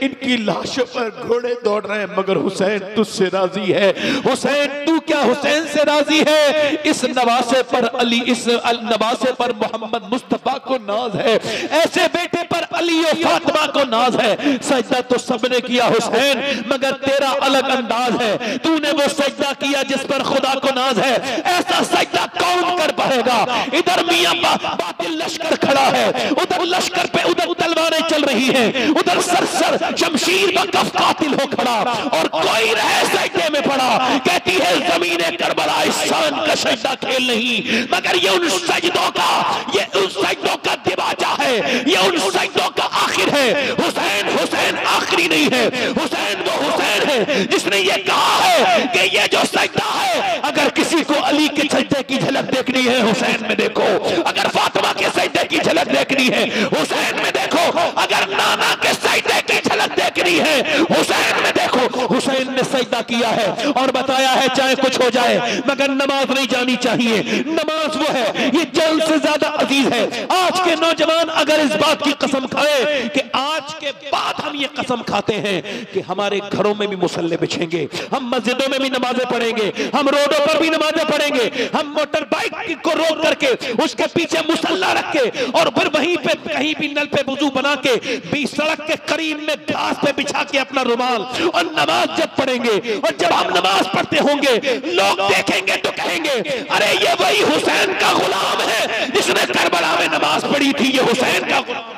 इनकी लाशों पर घोड़े दौड़ रहे हैं, मगर हुसैन तुझसे राजी है। हुसैन तू क्या हुसैन से राजी है? इस नवासे पर अली, इस नवासे पर मोहम्मद मुस्तफा को नाज है, ऐसे बेटे पर अली और फातिमा को नाज है। सजदा तो सबने किया हुसैन, मगर तेरा अलग अंदाज है। तूने वो सजदा किया जिस पर खुदा को नाज है, ऐसा सजदा कौन कर पाएगा? इधर मियां बातिल लश्कर खड़ा है, उधर लश्कर पे उधर तलवारें चल रही है, उधर सरसर शमशीर बकफ कातिल हो खड़ा और कोई रह सजदे में पड़ा। कहती है ज़मीने करबला इस शान का सजदा खेल नहीं, मगर ये उन सजदों का, ये उन सजदों का दिवाजा है, ये उन सजदों का आखिर है। हुसैन हुसैन आखिरी नहीं है, हुसैन वो हुसैन है जिसने ये कहा है कि ये जो सजदा है, अगर किसी को अली के सजदे की झलक देखनी है हुसैन में देखो, अगर फातिमा के सजदे की झलक देखनी है हुसैन में देखो, अगर नाना के सजदे की झलक देखनी है हुसैन में देखो। हुसैन ने सजदा किया है और बताया है चाहे कुछ हो जाए मगर नमाज नहीं जानी चाहिए। नमाज वो है, ये जान से ज्यादा अजीज है। आज के नौजवान अगर इस बात की कसम खाए कि आज के बाद हम ये कसम खाते हैं कि हमारे घरों में भी मुसल्ले बिछेंगे, हम मस्जिदों में भी नमाजें पढ़ेंगे, हम रोडों पर भी नमाजें पढ़ेंगे, हम मोटर बाइक को रोक करके उसके पीछे मुसल्ला रख के और फिर वहीं पे कहीं भी नल पे वुजू बना के भी सड़क के करीब में घास पे बिछा के अपना रुमाल और नमाज जब पढ़ेंगे और जब हम नमाज पढ़ते होंगे लोग देखेंगे तो कहेंगे अरे ये वही हुसैन का गुलाम है जिसने करबला में नमाज पढ़ी थी, ये हुसैन का गुलाम।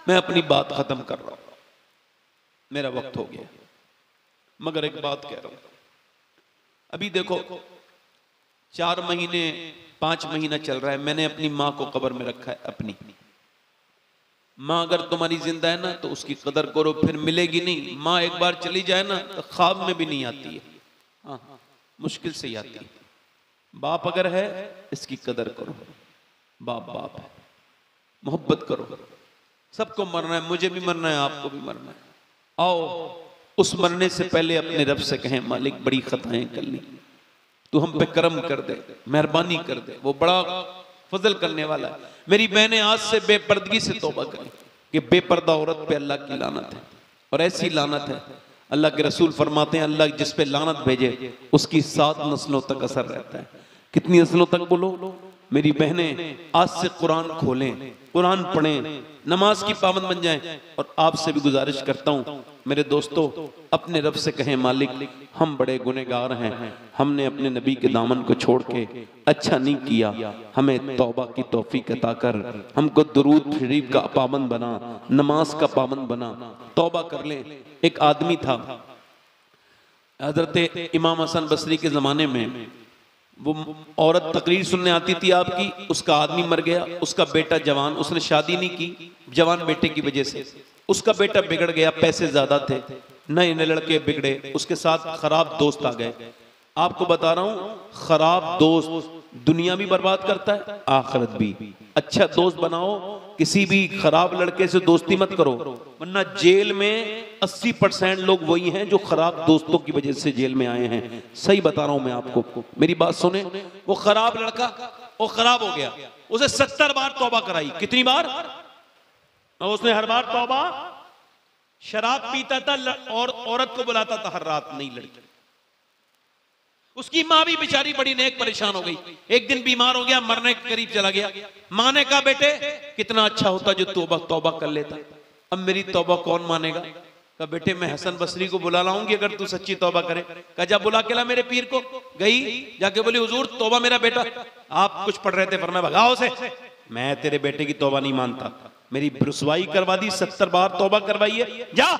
मैं अपनी बात खत्म कर रहा हूं, मेरा वक्त हो गया, मगर एक बात कह रहा हूं। अभी देखो 4 महीने 5 महीना चल रहा है, मैंने अपनी माँ को कब्र में रखा है। अपनी माँ अगर तुम्हारी जिंदा है ना तो उसकी कदर करो, फिर मिलेगी नहीं। माँ एक बार चली जाए ना तो ख्वाब में भी नहीं आती है, हाँ मुश्किल से ही आती है। बाप अगर है इसकी कदर करो, बाप बाप है, मोहब्बत करो। सबको मरना है, मुझे भी मरना है, आपको भी मरना है। आओ उस मरने से पहले अपने रब से कहें मालिक बड़ी खताएं कर ली, तू हम पे करम कर दे, मेहरबानी कर दे, वो बड़ा फजल करने वाला है। मेरी बहनें आज से बेपर्दगी से तौबा करें कि बेपर्दा औरत पे अल्लाह की लानत है, और ऐसी लानत है अल्लाह के रसूल फरमाते हैं अल्लाह जिस पे लानत भेजे उसकी 7 नस्लों तक असर रहता है। कितनी नस्लों तक बोलो? मेरी बहनें आज से कुरान खोलें, कुरान पढ़ें, नमाज की पाबंद बन जाएं। और आपसे भी गुजारिश करता हूं मेरे दोस्तों, अपने रब से कहें मालिक हम बड़े गुनहगार हैं, हमने अपने नबी के दामन को छोड़ के अच्छा नहीं किया, हमें तौबा की तौफीक अता कर, हमको दुरूद शरीफ का पाबंद बना, नमाज का पाबंद बना, तौबा कर लें। एक आदमी था हजरत इमाम हसन बसरी के जमाने में, वो औरत तकरीर सुनने आती थी आपकी, उसका आदमी मर गया, उसका बेटा जवान, उसने शादी नहीं की जवान बेटे की वजह से, उसका बेटा बिगड़ गया, पैसे ज्यादा थे, नए नए लड़के बिगड़े, उसके साथ खराब दोस्त आ गए। आपको बता रहा हूं खराब दोस्त दुनिया भी बर्बाद करता है, आखिरत भी। अच्छा दोस्त बनाओ, किसी भी खराब लड़के से दोस्ती मत करो, वरना जेल में 80% लोग वही हैं जो खराब दोस्तों की वजह से जेल में आए हैं। सही बता रहा हूं मैं आपको, मेरी बात सुने। वो खराब लड़का वो खराब हो गया, उसे 70 बार तौबा कराई। कितनी बार? और उसने हर बार तौबा, शराब पीता था और औरत को बुलाता था हर रात, नई लड़की। उसकी माँ भी बेचारी बड़ी नेक परेशान हो गई। एक दिन बीमार हो गया, मरने के करीब चला गया। माँ ने कहा बेटे कितना अच्छा होता जो तौबा कर लेता, अब मेरी तौबा कौन मानेगा? कहा बेटे मैं हसन बसरी को बुला लाऊंगी अगर तू सच्ची तौबा करे। कहा जा बुला के ला मेरे पीर को। गई, जाके बोली हुजूर तौबा मेरा बेटा, आप कुछ पढ़ रहे थे, फरमाया भगाओ से, मैं तेरे बेटे की तौबा नहीं मानता। मेरी रुसवाई करवा दी, 70 बार तौबा करवाई है, जा।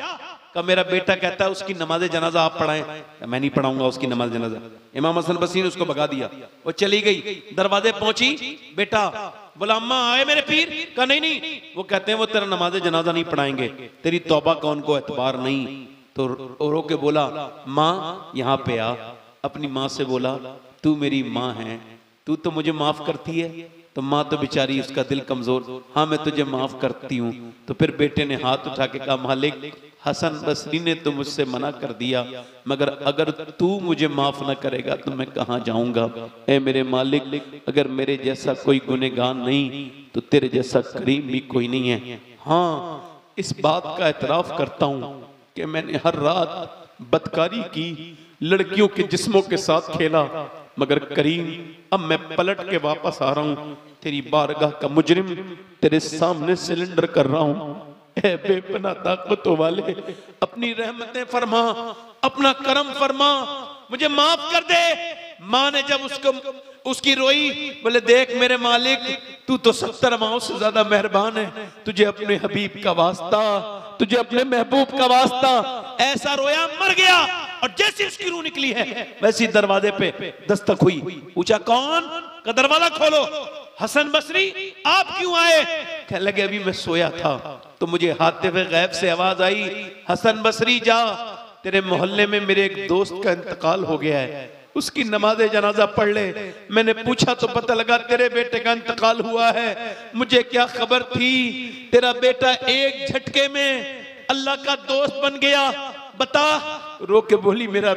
का मेरा बेटा कहता है उसकी नमाज जनाजा आप पढ़ाएं। मैं नहीं पढ़ाऊंगा उसकी नमाज जनाजा। इमाम हसन बसरी ने उसको भगा दिया। वो चली गई, दरवाजे पहुंची, बेटा बोला अम्मा आए मेरे पीर? का नहीं नहीं, वो कहते हैं वो तेरा नमाज जनाजा नहीं पढ़ाएंगे, तेरी तौबा का उनको एतबार नहीं। तो रो के बोला माँ यहाँ पे आ। अपनी माँ से बोला तू मेरी माँ है, तू तो मुझे माफ करती है। तो माँ तो बेचारी उसका दिल कमजोर, हाँ मैं तुझे माफ करती हूँ। तो फिर बेटे ने हाथ उठा के कहा मालिक हसन बसरी ने तो मुझसे मना कर दिया, मगर अगर तू मुझे माफ न करेगा तो मैं कहाँ जाऊंगा। ऐ मेरे मालिक अगर मेरे जैसा कोई गुनहगार नहीं तो तेरे जैसा करीम भी कोई नहीं है। हाँ इस बात का एतराफ करता हूँ कि मैंने हर रात बदकारी की, लड़कियों के जिस्मों के साथ खेला, मगर करीम अब मैं पलट के वापस आ रहा हूँ, तेरी बारगाह का मुजरिम तेरे सामने सिलेंडर कर रहा हूँ। ऐ बेपनाह ताकतों वाले अपनी रहमतें फरमा, अपना करम फरमा, मुझे माफ कर दे। माँ ने जब उसकी रोई, बोले देख मेरे मालिक तू तो 70 माओं से ज्यादा मेहरबान है, तुझे अपने हबीब का वास्ता, तुझे अपने महबूब का वास्ता। ऐसा रोया, मर गया। और जैसे उसकी रूह निकली है वैसी दरवाजे पे दस्तक हुई। पूछा कौन? का दरवाजा खोलो। हसन बसरी आप क्यों आए? कहने लगे अभी मैं सोया था तो मुझे हातिफ़े गैब से आवाज आई, हसन बसरी जा, तेरे मोहल्ले में मेरे एक दोस्त का इंतकाल हो गया है, उसकी नमाज जनाजा पढ़ ले। मैंने पूछा तो पता लगा तेरे बेटे का इंतकाल हुआ है। मुझे क्या खबर थी तेरा बेटा एक झटके में अल्लाह का दोस्त बन गया। बता। रो के बोली मेरा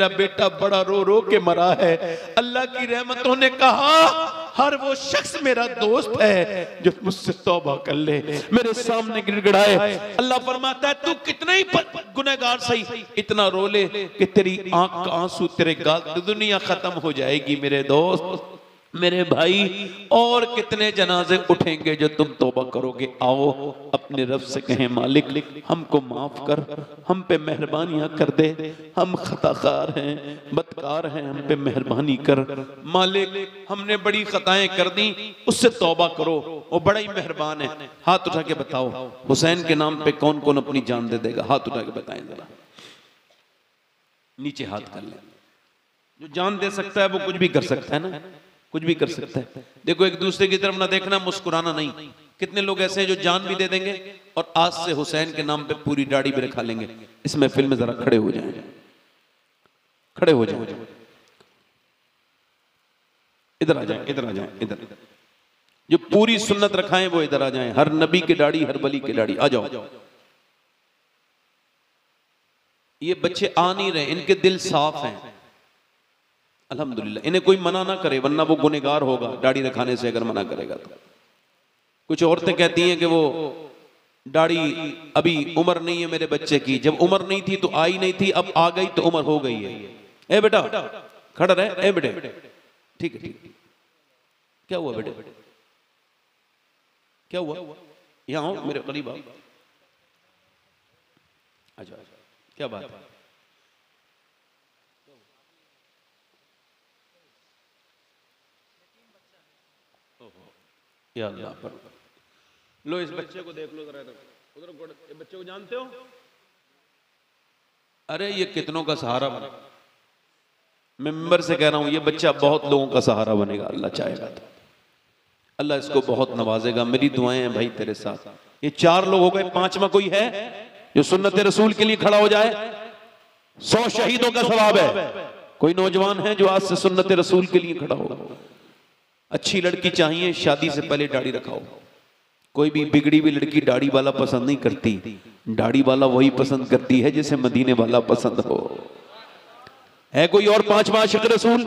बेटा बड़ा रो रो के मरा है। अल्लाह की रहमतों ने कहा हर वो शख्स मेरा दोस्त है जो मुझसे तौबा कर ले, मेरे सामने गिड़गिड़ाए। अल्लाह फरमाता है तू कितना ही गुनहगार सही, इतना रो ले कि तेरी आंख का आंसू तेरे गाल, दुनिया खत्म हो जाएगी मेरे दोस्त, मेरे भाई। और कितने जनाजे उठेंगे जो तुम तौबा करोगे। आओ अपने रब से कहें मालिक हमको माफ कर, हम पे मेहरबानियां कर दे, हम खताकार हैं, बदकार हैं, हम पे मेहरबानी कर। मालिक हमने बड़ी खताएं कर दी, उससे तौबा करो, वो बड़ा ही मेहरबान है। हाथ उठा के बताओ हुसैन के नाम पे कौन कौन अपनी जान दे देगा? हाथ उठा के बताएं जरा, नीचे हाथ कर ले। जो जान दे सकता है वो कुछ भी कर सकता है ना, कुछ भी कर सकता है। देखो एक दूसरे की तरफ ना देखना, मुस्कुराना नहीं। कितने लोग ऐसे हैं जो जान भी दे देंगे और आज से हुसैन के नाम पे पूरी दाढ़ी भी रखा लेंगे। इस महफिल में जरा खड़े हो जाएं, खड़े हो जाएं, इधर आ जाएं, इधर आ जाएं, इधर। जो पूरी सुन्नत रखाएं वो इधर आ जाएं। हर नबी की दाढ़ी, हर वली की दाढ़ी। आ जाओ। ये बच्चे आ नहीं रहे, इनके दिल साफ हैं अल्हम्दुलिल्लाह। इन्हें कोई मना ना करे वरना वो गुनहगार होगा दाढ़ी रखाने से, अगर मना करेगा तो। कुछ औरतें कहती हैं कि वो दाढ़ी अभी उम्र नहीं है मेरे बच्चे की, जब उम्र नहीं थी तो आई नहीं थी, अब आ गई तो उम्र हो गई है। ए बेटा खड़ा रहे, ए बेटे ठीक है ठीक। क्या हुआ बेटे, क्या हुआ? यहाँ आओ मेरे करीब आओ। अच्छा क्या बात है? या अल्लाह पर लो इस बच्चे को देख लो जरा, उधर बच्चे को जानते हो? अरे ये कितनों का सहारा बना। मैं मेंबर से कह रहा हूं ये बच्चा बहुत लोगों का सहारा बनेगा, अल्लाह चाहेगा तो। अल्लाह इसको बहुत नवाजेगा। मेरी दुआएं हैं भाई तेरे साथ। ये 4 लोग हो गए, 5वां कोई है जो सुन्नत रसूल के लिए खड़ा हो जाए? 100 शहीदों का सवाब है। कोई नौजवान है जो आज से सुन्नत रसूल के लिए खड़ा होगा? अच्छी लड़की चाहिए, शादी से पहले दाढ़ी रखाओ। कोई भी बिगड़ी हुई लड़की दाढ़ी वाला पसंद नहीं करती, दाढ़ी वाला वही पसंद करती है जिसे मदीने वाला पसंद हो। है कोई और पांचवा आशिक रसूल,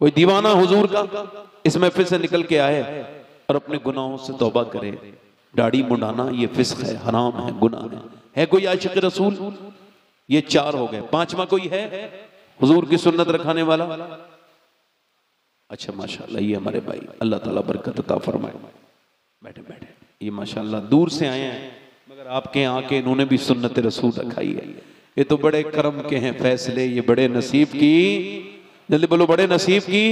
कोई दीवाना हुजूर का इस महफिल से निकल के आए और अपने गुनाहों से तौबा करे? दाढ़ी मुंडाना ये फिस्क है, हराम है, गुनाह है कोई आशिक रसूल? ये चार हो गए। पांचवा कोई है हुजूर की सुन्नत रखाने वाला? अच्छा माशाल्लाह, ये हमारे भाई, अल्लाह ताला बरकत अता फरमाए। बैठे बैठे, ये माशाल्लाह दूर से आए हैं मगर आपके यहाँ आके इन्होंने भी सुन्नत रसूल रखाई है। ये तो बड़े करम के हैं फैसले, ये बड़े नसीब की, जल्दी बोलो, बड़े नसीब की।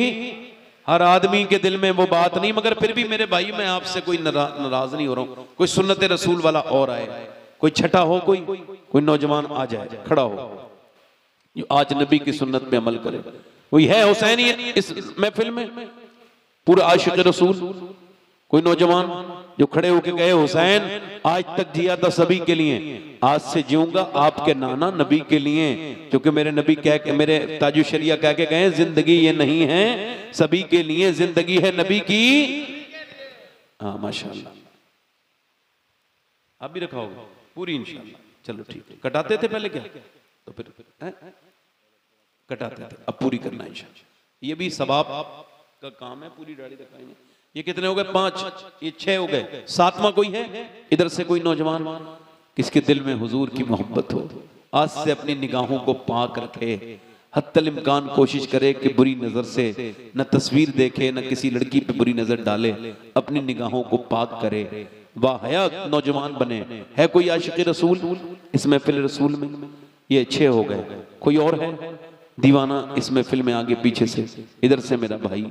हर आदमी के दिल में वो बात नहीं, मगर फिर भी मेरे भाई मैं आपसे कोई नाराज नहीं हो रहा हूँ। कोई सुन्नत रसूल वाला और आए, कोई छठा हो, कोई नौजवान आ जाए, खड़ा हो, जो आज नबी की सुन्नत पे अमल करे। कोई है हुसैनी इस महफिल में, पूरा आशिक रसूल? कोई नौजवान जो खड़े होके कहे हुसैन आज तक जिया था सभी के लिए, आज से जीऊंगा आपके नाना नबी के लिए, क्योंकि मेरे नबी कह के, मेरे ताजु शरिया कह के गए, जिंदगी ये नहीं है सभी के लिए, जिंदगी है नबी की। हाँ माशाल्लाह, आप भी रखाओगे पूरी इंशाल्लाह? चलो ठीक है। कटाते थे पहले क्या? तो फिर कटाते थे, अब पूरी करना इंशाल्लाह। ये भी सवाब का काम है, पूरी दाढ़ी रखाएंगे। ये कितने हो गए? 5, ये 6 हो गए। सातवां कोई है इधर से? कोई नौजवान किसके दिल में हुजूर की मोहब्बत हो, आज से अपनी निगाहों को पाक रखे, हत्तल इम्कान कोशिश करे कि बुरी नजर से न तस्वीर देखे, न किसी लड़की पे बुरी नजर डाले, अपनी निगाहों को पाक करे, वाह हया नौजवान बने। है कोई आशिक रसूल इस महफिल रसूल में? ये 6 हो गए। कोई और है दीवाना इस महफिल में? आगे पीछे से, इधर से मेरा भाई,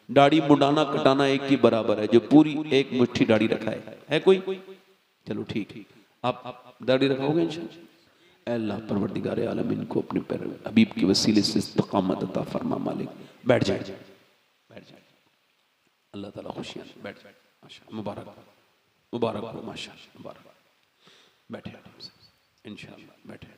दाढ़ी मुंडाना कटाना एक ही बराबर है, जो पूरी एक मुट्ठी दाढ़ी रखाए। है कोई? चलो ठीक, आप दाढ़ी रखाओगे इंशाअल्लाह? अल्लाह परवरदिगार आलमीन को अपने पैर हबीब के वसीले से इस्तकामत अता फरमा मालिक। बैठ जाए, बैठ जाए, अल्लाह ताला खुशियां। बैठ जाए, माशाअल्लाह, मुबारक मुबारक हो, माशाअल्लाह मुबारक। बैठे इंशाअल्लाह, बैठे।